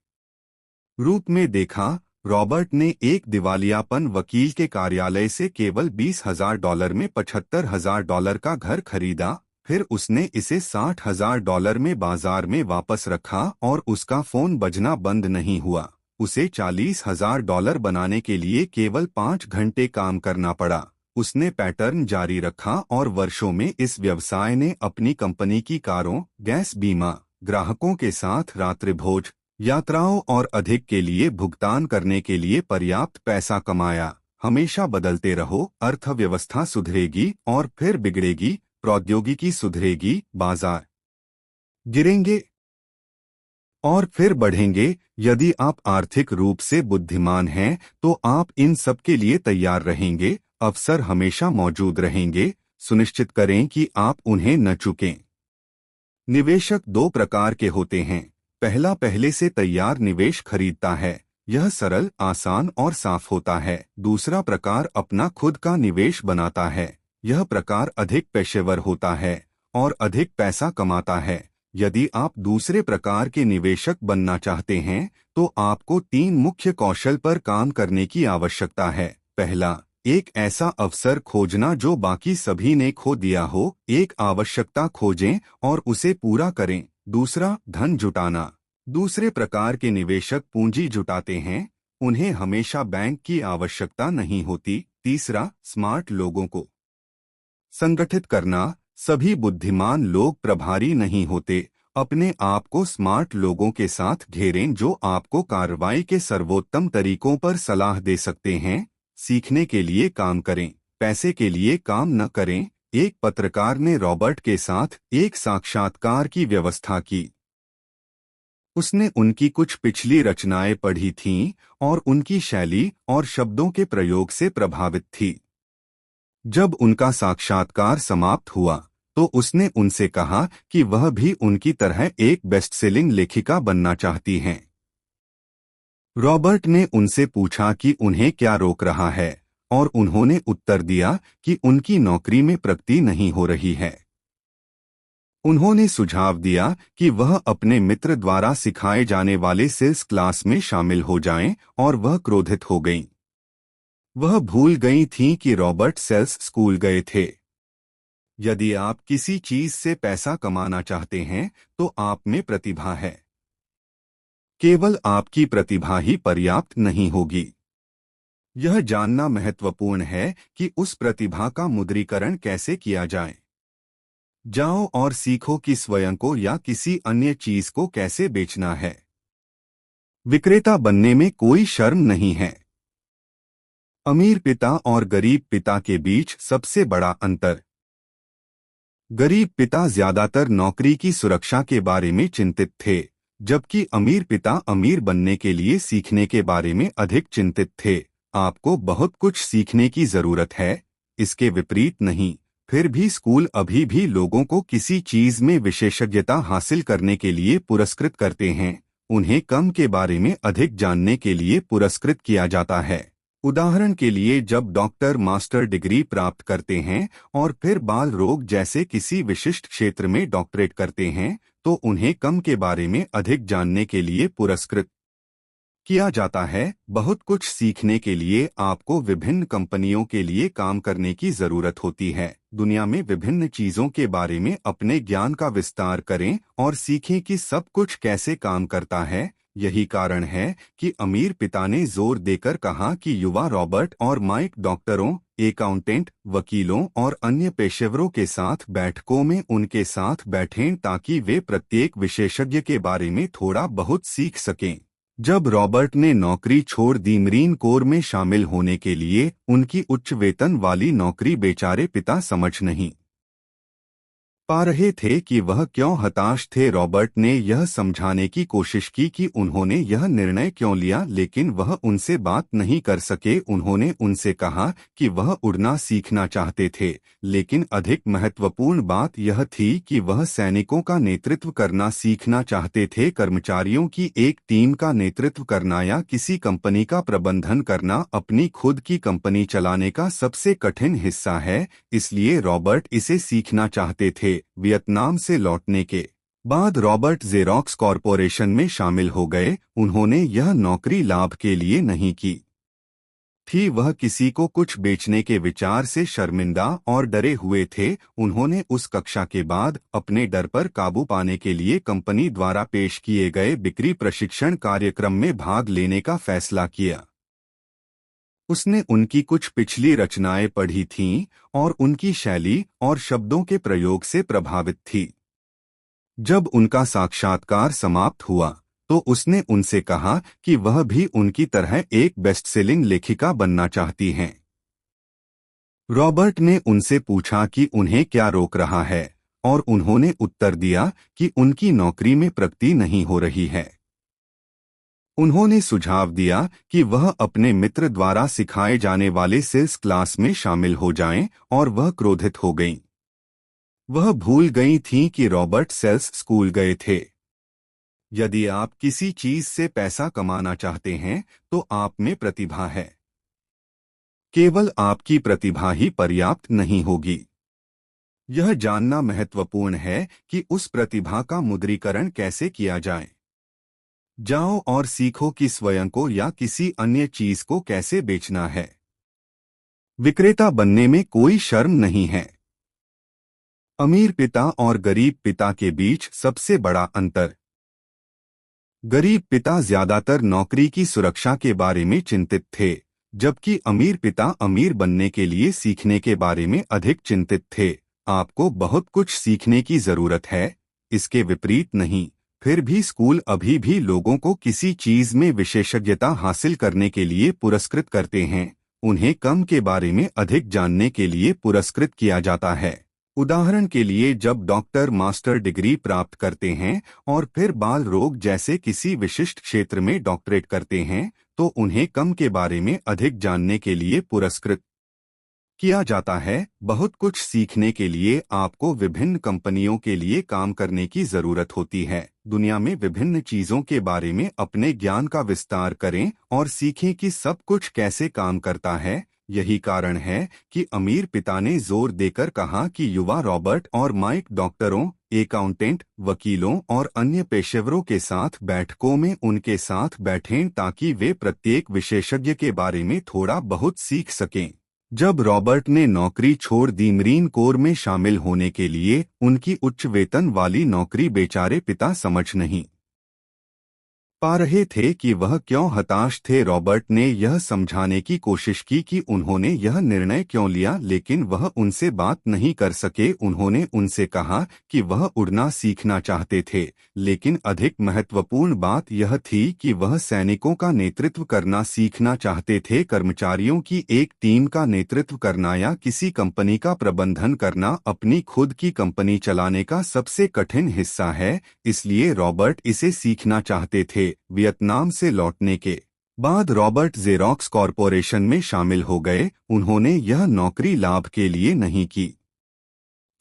रूप में देखा। रॉबर्ट ने एक दिवालियापन वकील के कार्यालय से केवल $20,000 में $75,000 का घर खरीदा। फिर उसने इसे $60,000 में बाजार में वापस रखा और उसका फोन बजना बंद नहीं हुआ। उसे $40,000 बनाने के लिए केवल 5 घंटे काम करना पड़ा। उसने पैटर्न जारी रखा और वर्षों में इस व्यवसाय ने अपनी कंपनी की कारों, गैस बीमा, ग्राहकों के साथ रात्रिभोज, यात्राओं और अधिक के लिए भुगतान करने के लिए पर्याप्त पैसा कमाया। हमेशा बदलते रहो, अर्थव्यवस्था सुधरेगी और फिर बिगड़ेगी, प्रौद्योगिकी सुधरेगी, बाजार गिरेंगे और फिर बढ़ेंगे। यदि आप आर्थिक रूप से बुद्धिमान हैं, तो आप इन सब के लिए तैयार रहेंगे। अवसर हमेशा मौजूद रहेंगे। सुनिश्चित करें कि आप उन्हें न चूकें। निवेशक दो प्रकार के होते हैं। पहला पहले से तैयार निवेश खरीदता है। यह सरल, आसान और साफ होता है। दूसरा प्रकार अपना खुद का निवेश बनाता है। यह प्रकार अधिक पेशेवर होता है और अधिक पैसा कमाता है। यदि आप दूसरे प्रकार के निवेशक बनना चाहते हैं, तो आपको 3 मुख्य कौशल पर काम करने की आवश्यकता है। पहला, एक ऐसा अवसर खोजना जो बाकी सभी ने खो दिया हो। एक आवश्यकता खोजें और उसे पूरा करें। दूसरा, धन जुटाना। दूसरे प्रकार के निवेशक पूंजी जुटाते हैं। उन्हें हमेशा बैंक की आवश्यकता नहीं होती। तीसरा, स्मार्ट लोगों को संगठित करना। सभी बुद्धिमान लोग प्रभारी नहीं होते। अपने आप को स्मार्ट लोगों के साथ घेरें जो आपको कार्रवाई के सर्वोत्तम तरीकों पर सलाह दे सकते हैं। सीखने के लिए काम करें, पैसे के लिए काम न करें। एक पत्रकार ने रॉबर्ट के साथ एक साक्षात्कार की व्यवस्था की। उसने उनकी कुछ पिछली रचनाएं पढ़ी थीं और उनकी शैली और शब्दों के प्रयोग से प्रभावित थी। जब उनका साक्षात्कार समाप्त हुआ, तो उसने उनसे कहा कि वह भी उनकी तरह एक बेस्टसेलिंग लेखिका बनना चाहती हैं। रॉबर्ट ने उनसे पूछा कि उन्हें क्या रोक रहा है, और उन्होंने उत्तर दिया कि उनकी नौकरी में प्रगति नहीं हो रही है। उन्होंने सुझाव दिया कि वह अपने मित्र द्वारा सिखाए जाने वाले सेल्स क्लास में शामिल हो जाएं, और वह क्रोधित हो गईं। वह भूल गई थीं कि रॉबर्ट सेल्स स्कूल गए थे। यदि आप किसी चीज से पैसा कमाना चाहते हैं, तो आप में प्रतिभा है। केवल आपकी प्रतिभा ही पर्याप्त नहीं होगी। यह जानना महत्वपूर्ण है कि उस प्रतिभा का मुद्रीकरण कैसे किया जाए। जाओ और सीखो कि स्वयं को या किसी अन्य चीज को कैसे बेचना है। विक्रेता बनने में कोई शर्म नहीं है। अमीर पिता और गरीब पिता के बीच सबसे बड़ा अंतर। गरीब पिता ज्यादातर नौकरी की सुरक्षा के बारे में चिंतित थे, जबकि अमीर पिता अमीर बनने के लिए सीखने के बारे में अधिक चिंतित थे। आपको बहुत कुछ सीखने की जरूरत है, इसके विपरीत नहीं। फिर भी स्कूल अभी भी लोगों को किसी चीज में विशेषज्ञता हासिल करने के लिए पुरस्कृत करते हैं। उन्हें कम के बारे में अधिक जानने के लिए पुरस्कृत किया जाता है। उदाहरण के लिए, जब डॉक्टर मास्टर डिग्री प्राप्त करते हैं और फिर बाल रोग जैसे किसी विशिष्ट क्षेत्र में डॉक्टरेट करते हैं, तो उन्हें कम के बारे में अधिक जानने के लिए पुरस्कृत किया जाता है। बहुत कुछ सीखने के लिए आपको विभिन्न कंपनियों के लिए काम करने की जरूरत होती है। दुनिया में विभिन्न चीजों के बारे में अपने ज्ञान का विस्तार करें और सीखें कि सब कुछ कैसे काम करता है। यही कारण है कि अमीर पिता ने जोर देकर कहा कि युवा रॉबर्ट और माइक डॉक्टरों, अकाउंटेंट, वकीलों और अन्य पेशेवरों के साथ बैठकों में उनके साथ बैठें ताकि वे प्रत्येक विशेषज्ञ के बारे में थोड़ा बहुत सीख सकें। जब रॉबर्ट ने नौकरी छोड़ दी मरीन कोर में शामिल होने के लिए उनकी उच्च वेतन वाली नौकरी, बेचारे पिता समझ नहीं पा रहे थे कि वह क्यों हताश थे। रॉबर्ट ने यह समझाने की कोशिश की कि उन्होंने यह निर्णय क्यों लिया, लेकिन वह उनसे बात नहीं कर सके। उन्होंने उनसे कहा कि वह उड़ना सीखना चाहते थे, लेकिन अधिक महत्वपूर्ण बात यह थी कि वह सैनिकों का नेतृत्व करना सीखना चाहते थे। कर्मचारियों की एक टीम का नेतृत्व करना या किसी कंपनी का प्रबंधन करना अपनी खुद की कंपनी चलाने का सबसे कठिन हिस्सा है, इसलिए रॉबर्ट इसे सीखना चाहते थे। वियतनाम से लौटने के बाद रॉबर्ट जेरॉक्स कॉरपोरेशन में शामिल हो गए। उन्होंने यह नौकरी लाभ के लिए नहीं की थी, वह किसी को कुछ बेचने के विचार से शर्मिंदा और डरे हुए थे। उन्होंने उस कक्षा के बाद अपने डर पर काबू पाने के लिए कंपनी द्वारा पेश किए गए बिक्री प्रशिक्षण कार्यक्रम में भाग लेने का फैसला किया। उसने उनकी कुछ पिछली रचनाएं पढ़ी थीं और उनकी शैली और शब्दों के प्रयोग से प्रभावित थी। जब उनका साक्षात्कार समाप्त हुआ तो उसने उनसे कहा कि वह भी उनकी तरह एक बेस्टसेलिंग लेखिका बनना चाहती हैं। रॉबर्ट ने उनसे पूछा कि उन्हें क्या रोक रहा है, और उन्होंने उत्तर दिया कि उनकी नौकरी में प्रगति नहीं हो रही है। उन्होंने सुझाव दिया कि वह अपने मित्र द्वारा सिखाए जाने वाले सेल्स क्लास में शामिल हो जाएं, और वह क्रोधित हो गईं। वह भूल गई थीं कि रॉबर्ट सेल्स स्कूल गए थे। यदि आप किसी चीज से पैसा कमाना चाहते हैं तो आप में प्रतिभा है। केवल आपकी प्रतिभा ही पर्याप्त नहीं होगी। यह जानना महत्वपूर्ण है कि उस प्रतिभा का मुद्रीकरण कैसे किया जाए। जाओ और सीखो कि स्वयं को या किसी अन्य चीज को कैसे बेचना है। विक्रेता बनने में कोई शर्म नहीं है। अमीर पिता और गरीब पिता के बीच सबसे बड़ा अंतर। गरीब पिता ज्यादातर नौकरी की सुरक्षा के बारे में चिंतित थे, जबकि अमीर पिता अमीर बनने के लिए सीखने के बारे में अधिक चिंतित थे। आपको बहुत कुछ सीखने की जरूरत है, इसके विपरीत नहीं। फिर भी स्कूल अभी भी लोगों को किसी चीज में विशेषज्ञता हासिल करने के लिए पुरस्कृत करते हैं। उन्हें कम के बारे में अधिक जानने के लिए पुरस्कृत किया जाता है। उदाहरण के लिए, जब डॉक्टर मास्टर डिग्री प्राप्त करते हैं और फिर बाल रोग जैसे किसी विशिष्ट क्षेत्र में डॉक्टरेट करते हैं, तो उन्हें कम के बारे में अधिक जानने के लिए पुरस्कृत किया जाता है। बहुत कुछ सीखने के लिए आपको विभिन्न कंपनियों के लिए काम करने की जरूरत होती है। दुनिया में विभिन्न चीजों के बारे में अपने ज्ञान का विस्तार करें और सीखें कि सब कुछ कैसे काम करता है। यही कारण है कि अमीर पिता ने जोर देकर कहा कि युवा रॉबर्ट और माइक डॉक्टरों, अकाउंटेंट, वकीलों और अन्य पेशेवरों के साथ बैठकों में उनके साथ बैठें ताकि वे प्रत्येक विशेषज्ञ के बारे में थोड़ा बहुत सीख सकें। जब रॉबर्ट ने नौकरी छोड़ दी मरीन कोर में शामिल होने के लिए उनकी उच्च वेतन वाली नौकरी, बेचारे पिता समझ नहीं पा रहे थे कि वह क्यों हताश थे। रॉबर्ट ने यह समझाने की कोशिश की कि उन्होंने यह निर्णय क्यों लिया, लेकिन वह उनसे बात नहीं कर सके। उन्होंने उनसे कहा कि वह उड़ना सीखना चाहते थे, लेकिन अधिक महत्वपूर्ण बात यह थी कि वह सैनिकों का नेतृत्व करना सीखना चाहते थे। कर्मचारियों की एक टीम का नेतृत्व करना या किसी कंपनी का प्रबंधन करना अपनी खुद की कंपनी चलाने का सबसे कठिन हिस्सा है, इसलिए रॉबर्ट इसे सीखना चाहते थे। वियतनाम से लौटने के बाद रॉबर्ट जेरॉक्स कॉरपोरेशन में शामिल हो गए। उन्होंने यह नौकरी लाभ के लिए नहीं की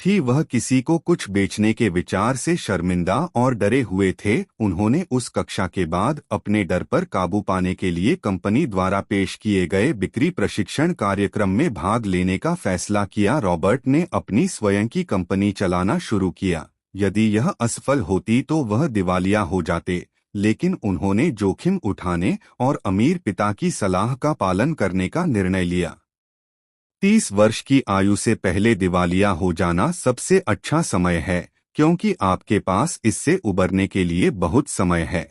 थी, वह किसी को कुछ बेचने के विचार से शर्मिंदा और डरे हुए थे। उन्होंने उस कक्षा के बाद अपने डर पर काबू पाने के लिए कंपनी द्वारा पेश किए गए बिक्री प्रशिक्षण कार्यक्रम में भाग लेने का फैसला किया। रॉबर्ट ने अपनी स्वयं की कंपनी चलाना शुरू किया। यदि यह असफल होती तो वह दिवालिया हो जाते, लेकिन उन्होंने जोखिम उठाने और अमीर पिता की सलाह का पालन करने का निर्णय लिया। 30 वर्ष की आयु से पहले दिवालिया हो जाना सबसे अच्छा समय है, क्योंकि आपके पास इससे उबरने के लिए बहुत समय है।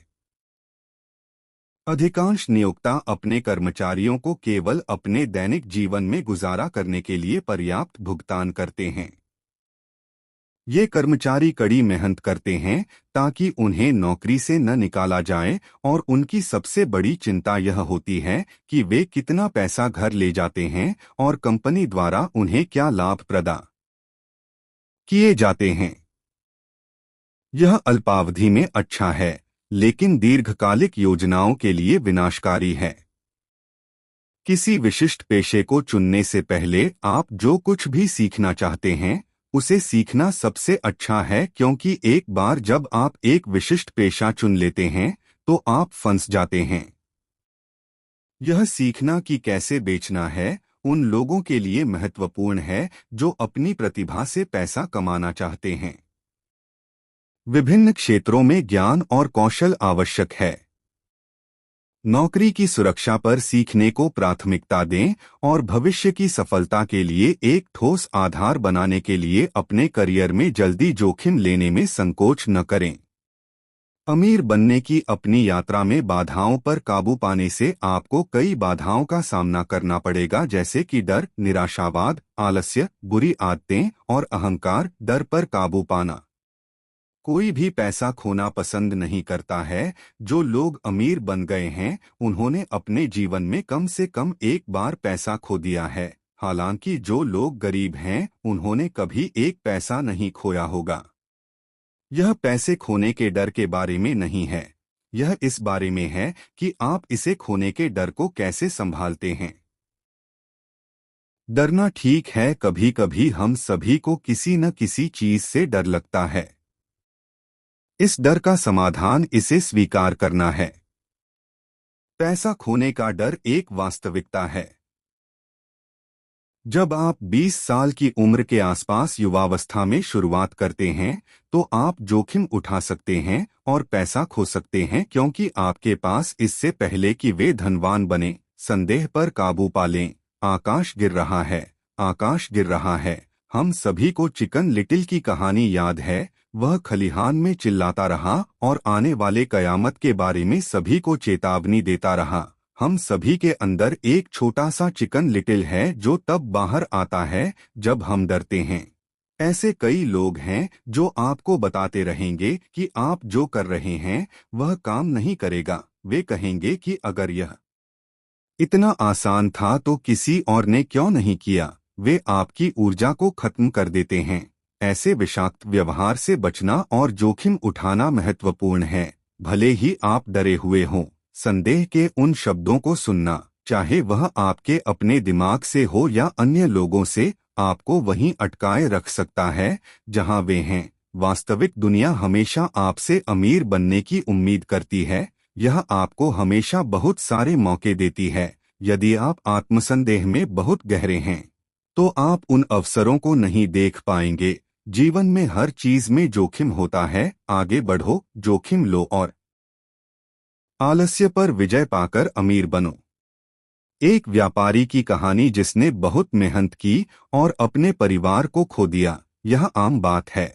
अधिकांश नियोक्ता अपने कर्मचारियों को केवल अपने दैनिक जीवन में गुजारा करने के लिए पर्याप्त भुगतान करते हैं। ये कर्मचारी कड़ी मेहनत करते हैं ताकि उन्हें नौकरी से न निकाला जाए, और उनकी सबसे बड़ी चिंता यह होती है कि वे कितना पैसा घर ले जाते हैं और कंपनी द्वारा उन्हें क्या लाभ प्रदान किए जाते हैं। यह अल्पावधि में अच्छा है, लेकिन दीर्घकालिक योजनाओं के लिए विनाशकारी है। किसी विशिष्ट पेशे को चुनने से पहले आप जो कुछ भी सीखना चाहते हैं उसे सीखना सबसे अच्छा है, क्योंकि एक बार जब आप एक विशिष्ट पेशा चुन लेते हैं तो आप फंस जाते हैं। यह सीखना कि कैसे बेचना है उन लोगों के लिए महत्वपूर्ण है जो अपनी प्रतिभा से पैसा कमाना चाहते हैं। विभिन्न क्षेत्रों में ज्ञान और कौशल आवश्यक है। नौकरी की सुरक्षा पर सीखने को प्राथमिकता दें और भविष्य की सफलता के लिए एक ठोस आधार बनाने के लिए अपने करियर में जल्दी जोखिम लेने में संकोच न करें। अमीर बनने की अपनी यात्रा में बाधाओं पर काबू पाने से आपको कई बाधाओं का सामना करना पड़ेगा, जैसे कि डर, निराशावाद, आलस्य, बुरी आदतें और अहंकार। डर पर काबू पाना। कोई भी पैसा खोना पसंद नहीं करता है। जो लोग अमीर बन गए हैं उन्होंने अपने जीवन में कम से कम एक बार पैसा खो दिया है, हालांकि जो लोग गरीब हैं उन्होंने कभी एक पैसा नहीं खोया होगा। यह पैसे खोने के डर के बारे में नहीं है, यह इस बारे में है कि आप इसे खोने के डर को कैसे संभालते हैं। डरना ठीक है, कभी कभी हम सभी को किसी न किसी चीज से डर लगता है। इस डर का समाधान इसे स्वीकार करना है। पैसा खोने का डर एक वास्तविकता है। जब आप 20 साल की उम्र के आसपास युवावस्था में शुरुआत करते हैं तो आप जोखिम उठा सकते हैं और पैसा खो सकते हैं, क्योंकि आपके पास इससे पहले कि वे धनवान बने संदेह पर काबू पा लें। आकाश गिर रहा है, आकाश गिर रहा है। हम सभी को चिकन लिटिल की कहानी याद है। वह खलिहान में चिल्लाता रहा और आने वाले कयामत के बारे में सभी को चेतावनी देता रहा। हम सभी के अंदर एक छोटा सा चिकन लिटिल है जो तब बाहर आता है जब हम डरते हैं। ऐसे कई लोग हैं जो आपको बताते रहेंगे कि आप जो कर रहे हैं वह काम नहीं करेगा। वे कहेंगे कि अगर यह इतना आसान था तो किसी और ने क्यों नहीं किया। वे आपकी ऊर्जा को खत्म कर देते हैं। ऐसे विषाक्त व्यवहार से बचना और जोखिम उठाना महत्वपूर्ण है। भले ही आप डरे हुए हों, संदेह के उन शब्दों को सुनना, चाहे वह आपके अपने दिमाग से हो या अन्य लोगों से, आपको वहीं अटकाए रख सकता है जहां वे हैं। वास्तविक दुनिया हमेशा आपसे अमीर बनने की उम्मीद करती है। यह आपको हमेशा बहुत सारे मौके देती है। यदि आप आत्मसंदेह में बहुत गहरे हैं तो आप उन अवसरों को नहीं देख पाएंगे। जीवन में हर चीज में जोखिम होता है। आगे बढ़ो, जोखिम लो और आलस्य पर विजय पाकर अमीर बनो। एक व्यापारी की कहानी जिसने बहुत मेहनत की और अपने परिवार को खो दिया। यह आम बात है।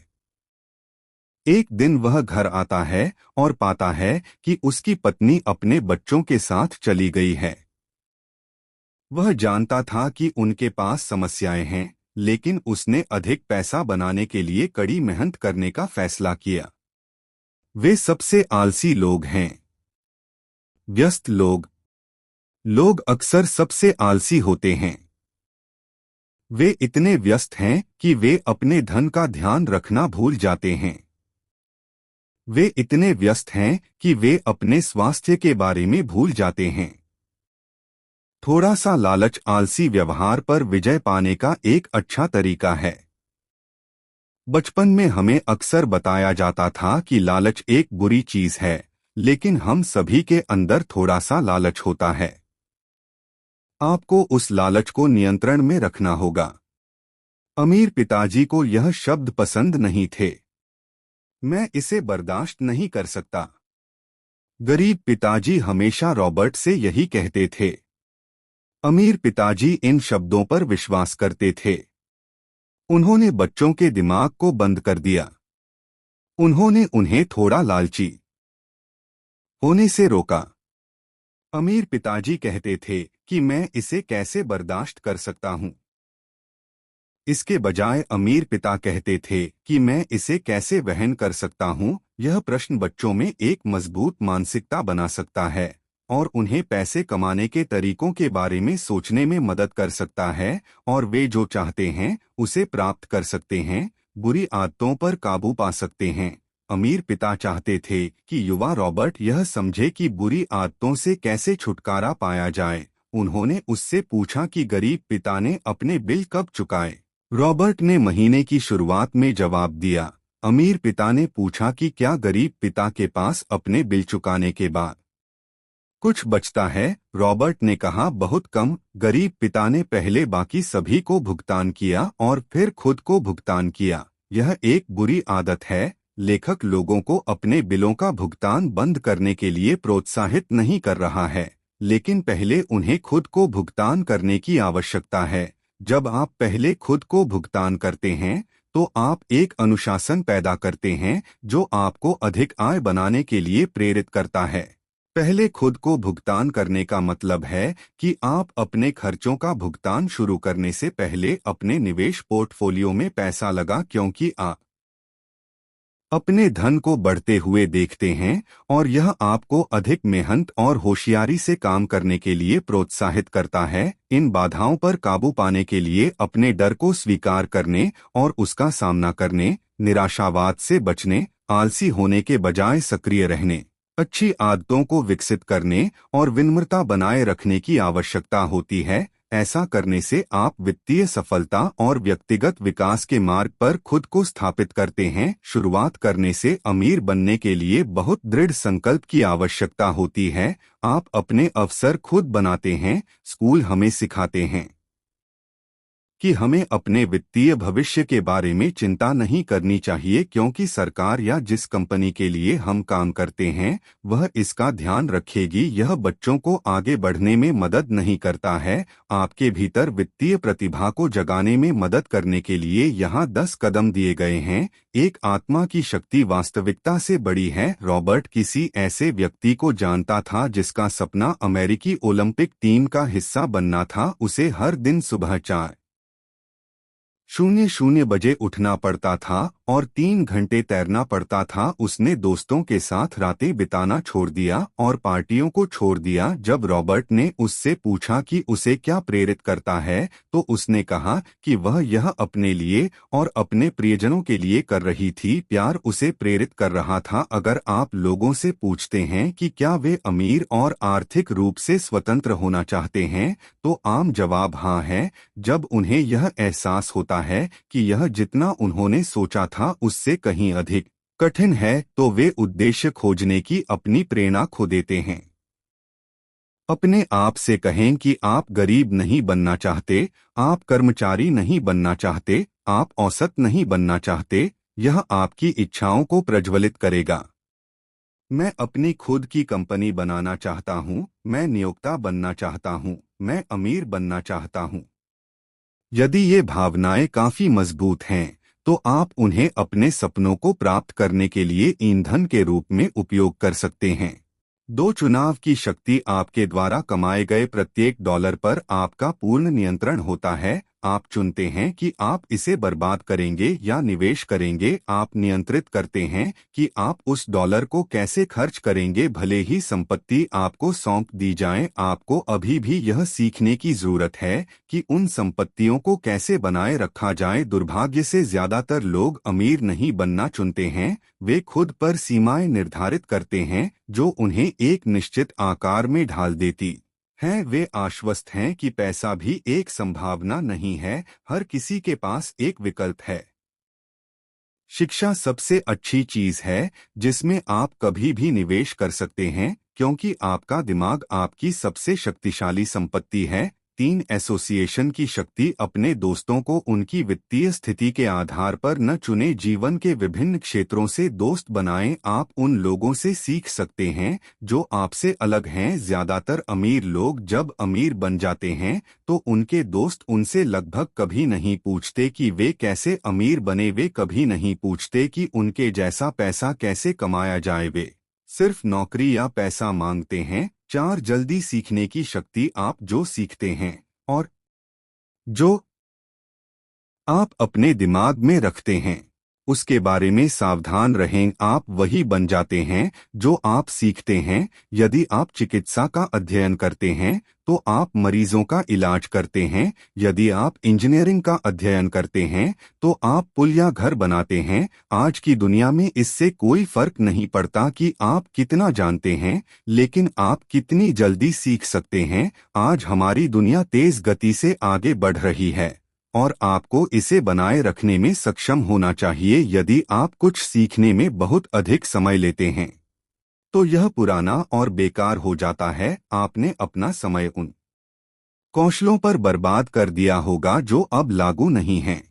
एक दिन वह घर आता है और पाता है कि उसकी पत्नी अपने बच्चों के साथ चली गई है। वह जानता था कि उनके पास समस्याएं हैं, लेकिन उसने अधिक पैसा बनाने के लिए कड़ी मेहनत करने का फैसला किया। वे सबसे आलसी लोग हैं। व्यस्त लोग लोग अक्सर सबसे आलसी होते हैं। वे इतने व्यस्त हैं कि वे अपने धन का ध्यान रखना भूल जाते हैं। वे इतने व्यस्त हैं कि वे अपने स्वास्थ्य के बारे में भूल जाते हैं। थोड़ा सा लालच आलसी व्यवहार पर विजय पाने का एक अच्छा तरीका है। बचपन में हमें अक्सर बताया जाता था कि लालच एक बुरी चीज है, लेकिन हम सभी के अंदर थोड़ा सा लालच होता है। आपको उस लालच को नियंत्रण में रखना होगा। अमीर पिताजी को यह शब्द पसंद नहीं थे। मैं इसे बर्दाश्त नहीं कर सकता। गरीब पिताजी हमेशा रॉबर्ट से यही कहते थे। अमीर पिताजी इन शब्दों पर विश्वास करते थे। उन्होंने बच्चों के दिमाग को बंद कर दिया। उन्होंने उन्हें थोड़ा लालची होने से रोका। अमीर पिताजी कहते थे कि मैं इसे कैसे बर्दाश्त कर सकता हूँ। इसके बजाय अमीर पिता कहते थे कि मैं इसे कैसे वहन कर सकता हूँ। यह प्रश्न बच्चों में एक मजबूत मानसिकता बना सकता है और उन्हें पैसे कमाने के तरीकों के बारे में सोचने में मदद कर सकता है और वे जो चाहते हैं उसे प्राप्त कर सकते हैं, बुरी आदतों पर काबू पा सकते हैं। अमीर पिता चाहते थे कि युवा रॉबर्ट यह समझे कि बुरी आदतों से कैसे छुटकारा पाया जाए। उन्होंने उससे पूछा कि गरीब पिता ने अपने बिल कब चुकाए। रॉबर्ट ने महीने की शुरुआत में जवाब दिया। अमीर पिता ने पूछा कि क्या गरीब पिता के पास अपने बिल चुकाने के बाद कुछ बचता है। रॉबर्ट ने कहा, बहुत कम। गरीब पिता ने पहले बाकी सभी को भुगतान किया और फिर खुद को भुगतान किया। यह एक बुरी आदत है। लेखक लोगों को अपने बिलों का भुगतान बंद करने के लिए प्रोत्साहित नहीं कर रहा है, लेकिन पहले उन्हें खुद को भुगतान करने की आवश्यकता है। जब आप पहले खुद को भुगतान करते हैं तो आप एक अनुशासन पैदा करते हैं जो आपको अधिक आय बनाने के लिए प्रेरित करता है। पहले खुद को भुगतान करने का मतलब है कि आप अपने खर्चों का भुगतान शुरू करने से पहले अपने निवेश पोर्टफोलियो में पैसा लगा, क्योंकि आप अपने धन को बढ़ते हुए देखते हैं और यह आपको अधिक मेहनत और होशियारी से काम करने के लिए प्रोत्साहित करता है। इन बाधाओं पर काबू पाने के लिए अपने डर को स्वीकार करने और उसका सामना करने, निराशावाद से बचने, आलसी होने के बजाय सक्रिय रहने, अच्छी आदतों को विकसित करने और विनम्रता बनाए रखने की आवश्यकता होती है। ऐसा करने से आप वित्तीय सफलता और व्यक्तिगत विकास के मार्ग पर खुद को स्थापित करते हैं। शुरुआत करने से अमीर बनने के लिए बहुत दृढ़ संकल्प की आवश्यकता होती है। आप अपने अवसर खुद बनाते हैं। स्कूल हमें सिखाते हैं कि हमें अपने वित्तीय भविष्य के बारे में चिंता नहीं करनी चाहिए, क्योंकि सरकार या जिस कंपनी के लिए हम काम करते हैं वह इसका ध्यान रखेगी। यह बच्चों को आगे बढ़ने में मदद नहीं करता है। आपके भीतर वित्तीय प्रतिभा को जगाने में मदद करने के लिए यहाँ 10 कदम दिए गए हैं। एक, आत्मा की शक्ति वास्तविकता से बड़ी है। रॉबर्ट किसी ऐसे व्यक्ति को जानता था जिसका सपना अमेरिकी ओलंपिक टीम का हिस्सा बनना था। उसे हर दिन सुबह 4:00 बजे उठना पड़ता था और 3 घंटे तैरना पड़ता था। उसने दोस्तों के साथ रातें बिताना छोड़ दिया और पार्टियों को छोड़ दिया। जब रॉबर्ट ने उससे पूछा कि उसे क्या प्रेरित करता है तो उसने कहा कि वह यह अपने लिए और अपने प्रियजनों के लिए कर रही थी। प्यार उसे प्रेरित कर रहा था। अगर आप लोगों से पूछते हैं कि क्या वे अमीर और आर्थिक रूप से स्वतंत्र होना चाहते हैं तो आम जवाब हाँ है। जब उन्हें यह एहसास होता है कि यह जितना उन्होंने सोचा था उससे कहीं अधिक कठिन है तो वे उद्देश्य खोजने की अपनी प्रेरणा खो देते हैं। अपने आप से कहें कि आप गरीब नहीं बनना चाहते, आप कर्मचारी नहीं बनना चाहते, आप औसत नहीं बनना चाहते। यह आपकी इच्छाओं को प्रज्वलित करेगा। मैं अपनी खुद की कंपनी बनाना चाहता हूँ, मैं नियोक्ता बनना चाहता हूँ, मैं अमीर बनना चाहता हूँ। यदि ये भावनाएं काफी मजबूत हैं तो आप उन्हें अपने सपनों को प्राप्त करने के लिए ईंधन के रूप में उपयोग कर सकते हैं। 2, चुनाव की शक्ति। आपके द्वारा कमाए गए प्रत्येक डॉलर पर आपका पूर्ण नियंत्रण होता है। आप चुनते हैं कि आप इसे बर्बाद करेंगे या निवेश करेंगे। आप नियंत्रित करते हैं कि आप उस डॉलर को कैसे खर्च करेंगे। भले ही संपत्ति आपको सौंप दी जाए, आपको अभी भी यह सीखने की जरूरत है कि उन संपत्तियों को कैसे बनाए रखा जाए। दुर्भाग्य से ज्यादातर लोग अमीर नहीं बनना चुनते हैं। वे खुद पर सीमाएं निर्धारित करते हैं जो उन्हें एक निश्चित आकार में ढाल देती हैं। वे आश्वस्त हैं कि पैसा भी एक संभावना नहीं है, हर किसी के पास एक विकल्प है। शिक्षा सबसे अच्छी चीज है जिसमें आप कभी भी निवेश कर सकते हैं, क्योंकि आपका दिमाग आपकी सबसे शक्तिशाली संपत्ति है। 3, एसोसिएशन की शक्ति। अपने दोस्तों को उनकी वित्तीय स्थिति के आधार पर न चुने। जीवन के विभिन्न क्षेत्रों से दोस्त बनाएं। आप उन लोगों से सीख सकते हैं जो आपसे अलग हैं। ज्यादातर अमीर लोग जब अमीर बन जाते हैं तो उनके दोस्त उनसे लगभग कभी नहीं पूछते कि वे कैसे अमीर बने। वे कभी नहीं पूछते कि उनके जैसा पैसा कैसे कमाया जाए। वे सिर्फ नौकरी या पैसा मांगते हैं। 4 जल्दी सीखने की शक्ति। आप जो सीखते हैं और जो आप अपने दिमाग में रखते हैं उसके बारे में सावधान रहें। आप वही बन जाते हैं जो आप सीखते हैं। यदि आप चिकित्सा का अध्ययन करते हैं तो आप मरीजों का इलाज करते हैं। यदि आप इंजीनियरिंग का अध्ययन करते हैं तो आप पुल या घर बनाते हैं। आज की दुनिया में इससे कोई फर्क नहीं पड़ता कि आप कितना जानते हैं, लेकिन आप कितनी जल्दी सीख सकते हैं। आज हमारी दुनिया तेज गति से आगे बढ़ रही है और आपको इसे बनाए रखने में सक्षम होना चाहिए। यदि आप कुछ सीखने में बहुत अधिक समय लेते हैं तो यह पुराना और बेकार हो जाता है। आपने अपना समय उन कौशलों पर बर्बाद कर दिया होगा जो अब लागू नहीं हैं।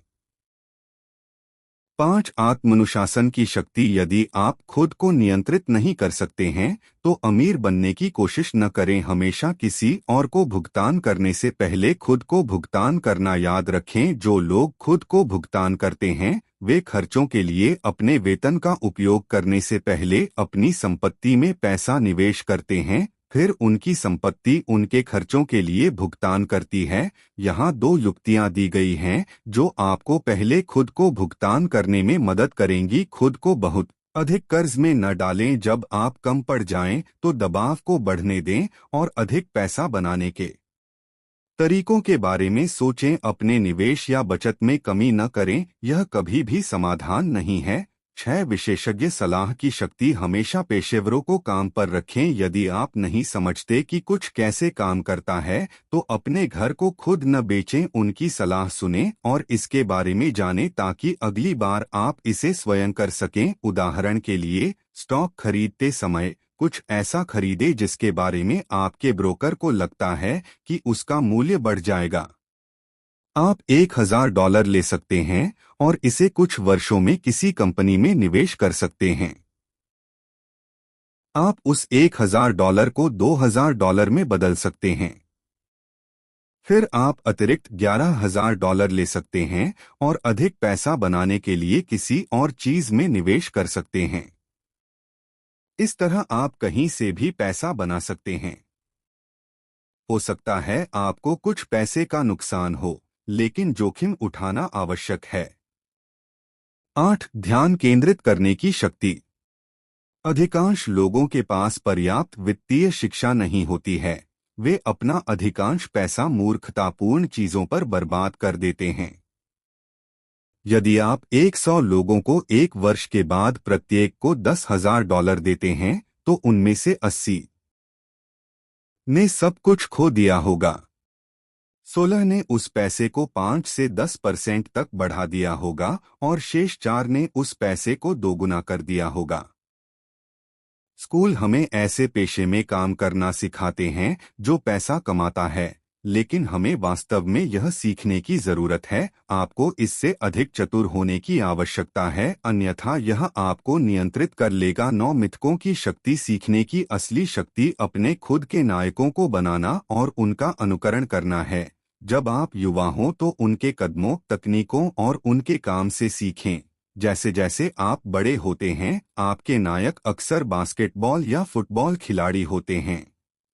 5 आत्मानुशासन की शक्ति। यदि आप खुद को नियंत्रित नहीं कर सकते हैं तो अमीर बनने की कोशिश न करें। हमेशा किसी और को भुगतान करने से पहले खुद को भुगतान करना याद रखें। जो लोग खुद को भुगतान करते हैं वे खर्चों के लिए अपने वेतन का उपयोग करने से पहले अपनी संपत्ति में पैसा निवेश करते हैं। फिर उनकी संपत्ति उनके खर्चों के लिए भुगतान करती है। यहाँ 2 युक्तियाँ दी गई हैं जो आपको पहले खुद को भुगतान करने में मदद करेंगी। खुद को बहुत अधिक कर्ज में न डालें। जब आप कम पड़ जाएं तो दबाव को बढ़ने दें और अधिक पैसा बनाने के तरीकों के बारे में सोचें। अपने निवेश या बचत में कमी न करें, यह कभी भी समाधान नहीं है। 6 विशेषज्ञ सलाह की शक्ति। हमेशा पेशेवरों को काम पर रखें। यदि आप नहीं समझते कि कुछ कैसे काम करता है तो अपने घर को खुद न बेचें, उनकी सलाह सुनें और इसके बारे में जानें ताकि अगली बार आप इसे स्वयं कर सकें। उदाहरण के लिए, स्टॉक खरीदते समय कुछ ऐसा खरीदें जिसके बारे में आपके ब्रोकर को लगता है कि उसका मूल्य बढ़ जाएगा। आप $1000 ले सकते हैं और इसे कुछ वर्षों में किसी कंपनी में निवेश कर सकते हैं। आप उस $1000 को $2000 में बदल सकते हैं। फिर आप अतिरिक्त $11000 ले सकते हैं और अधिक पैसा बनाने के लिए किसी और चीज में निवेश कर सकते हैं। इस तरह आप कहीं से भी पैसा बना सकते हैं। हो सकता है आपको कुछ पैसे का नुकसान हो, लेकिन जोखिम उठाना आवश्यक है। 8 ध्यान केंद्रित करने की शक्ति। अधिकांश लोगों के पास पर्याप्त वित्तीय शिक्षा नहीं होती है। वे अपना अधिकांश पैसा मूर्खतापूर्ण चीजों पर बर्बाद कर देते हैं। यदि आप 100 लोगों को 1 वर्ष के बाद प्रत्येक को $10,000 देते हैं तो उनमें से 80 ने सब कुछ खो दिया होगा। 16 ने उस पैसे को 5 से 10% तक बढ़ा दिया होगा और शेष 4 ने उस पैसे को दोगुना कर दिया होगा। स्कूल हमें ऐसे पेशे में काम करना सिखाते हैं जो पैसा कमाता है, लेकिन हमें वास्तव में यह सीखने की जरूरत है। आपको इससे अधिक चतुर होने की आवश्यकता है, अन्यथा यह आपको नियंत्रित कर लेगा। 9 मिथकों की शक्ति। सीखने की असली शक्ति अपने खुद के नायकों को बनाना और उनका अनुकरण करना है। जब आप युवा हों तो उनके कदमों, तकनीकों और उनके काम से सीखें। जैसे जैसे आप बड़े होते हैं, आपके नायक अक्सर बास्केटबॉल या फुटबॉल खिलाड़ी होते हैं।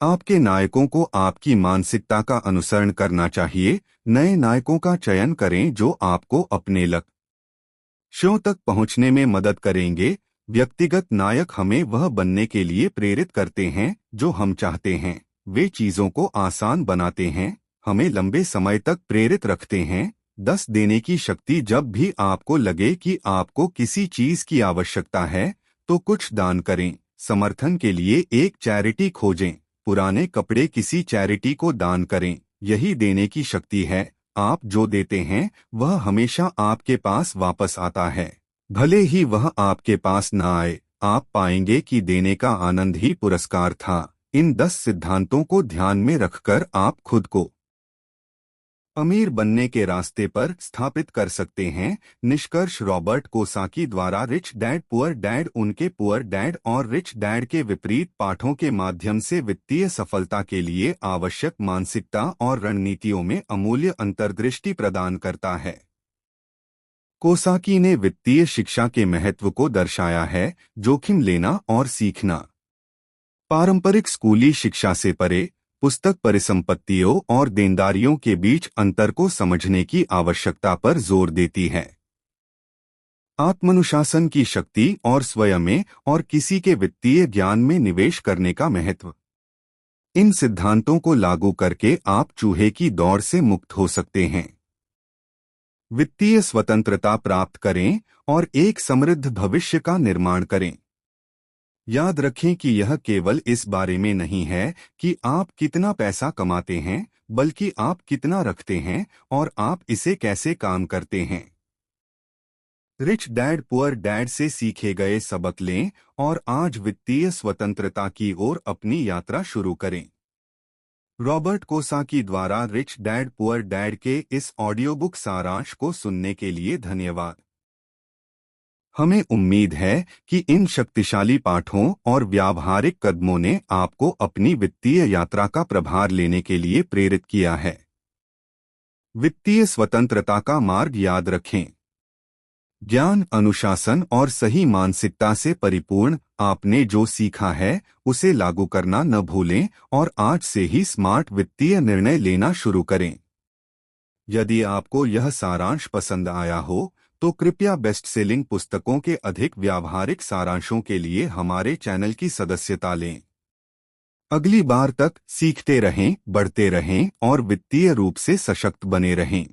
आपके नायकों को आपकी मानसिकता का अनुसरण करना चाहिए। नए नायकों का चयन करें जो आपको अपने लक्ष्यों तक पहुंचने में मदद करेंगे। व्यक्तिगत नायक हमें वह बनने के लिए प्रेरित करते हैं जो हम चाहते हैं। वे चीजों को आसान बनाते हैं, हमें लंबे समय तक प्रेरित रखते हैं। 10 देने की शक्ति। जब भी आपको लगे कि आपको किसी चीज की आवश्यकता है तो कुछ दान करें। समर्थन के लिए एक चैरिटी खोजें। पुराने कपड़े किसी चैरिटी को दान करें। यही देने की शक्ति है। आप जो देते हैं वह हमेशा आपके पास वापस आता है, भले ही वह आपके पास न आए। आप पाएंगे कि देने का आनंद ही पुरस्कार था। इन 10 सिद्धांतों को ध्यान में रखकर आप खुद को अमीर बनने के रास्ते पर स्थापित कर सकते हैं। निष्कर्ष। रॉबर्ट कोसाकी द्वारा रिच डैड पुअर डैड, उनके पुअर डैड और रिच डैड के विपरीत पाठों के माध्यम से वित्तीय सफलता के लिए आवश्यक मानसिकता और रणनीतियों में अमूल्य अंतर्दृष्टि प्रदान करता है। कोसाकी ने वित्तीय शिक्षा के महत्व को दर्शाया है, जोखिम लेना और सीखना। पारंपरिक स्कूली शिक्षा से परे पुस्तक परिसंपत्तियों और देनदारियों के बीच अंतर को समझने की आवश्यकता पर जोर देती है। आत्मानुशासन की शक्ति और स्वयं में और किसी के वित्तीय ज्ञान में निवेश करने का महत्व। इन सिद्धांतों को लागू करके आप चूहे की दौड़ से मुक्त हो सकते हैं, वित्तीय स्वतंत्रता प्राप्त करें और एक समृद्ध भविष्य का निर्माण करें। याद रखें कि यह केवल इस बारे में नहीं है कि आप कितना पैसा कमाते हैं, बल्कि आप कितना रखते हैं और आप इसे कैसे काम करते हैं। रिच डैड पुअर डैड से सीखे गए सबक लें और आज वित्तीय स्वतंत्रता की ओर अपनी यात्रा शुरू करें। रॉबर्ट कोसाकी द्वारा रिच डैड पुअर डैड के इस ऑडियो बुक सारांश को सुनने के लिए धन्यवाद। हमें उम्मीद है कि इन शक्तिशाली पाठों और व्यावहारिक कदमों ने आपको अपनी वित्तीय यात्रा का प्रभार लेने के लिए प्रेरित किया है। वित्तीय स्वतंत्रता का मार्ग याद रखें। ज्ञान, अनुशासन और सही मानसिकता से परिपूर्ण आपने जो सीखा है उसे लागू करना न भूलें और आज से ही स्मार्ट वित्तीय निर्णय लेना शुरू करें। यदि आपको यह सारांश पसंद आया हो तो कृपया बेस्ट सेलिंग पुस्तकों के अधिक व्यावहारिक सारांशों के लिए हमारे चैनल की सदस्यता लें। अगली बार तक सीखते रहें, बढ़ते रहें और वित्तीय रूप से सशक्त बने रहें।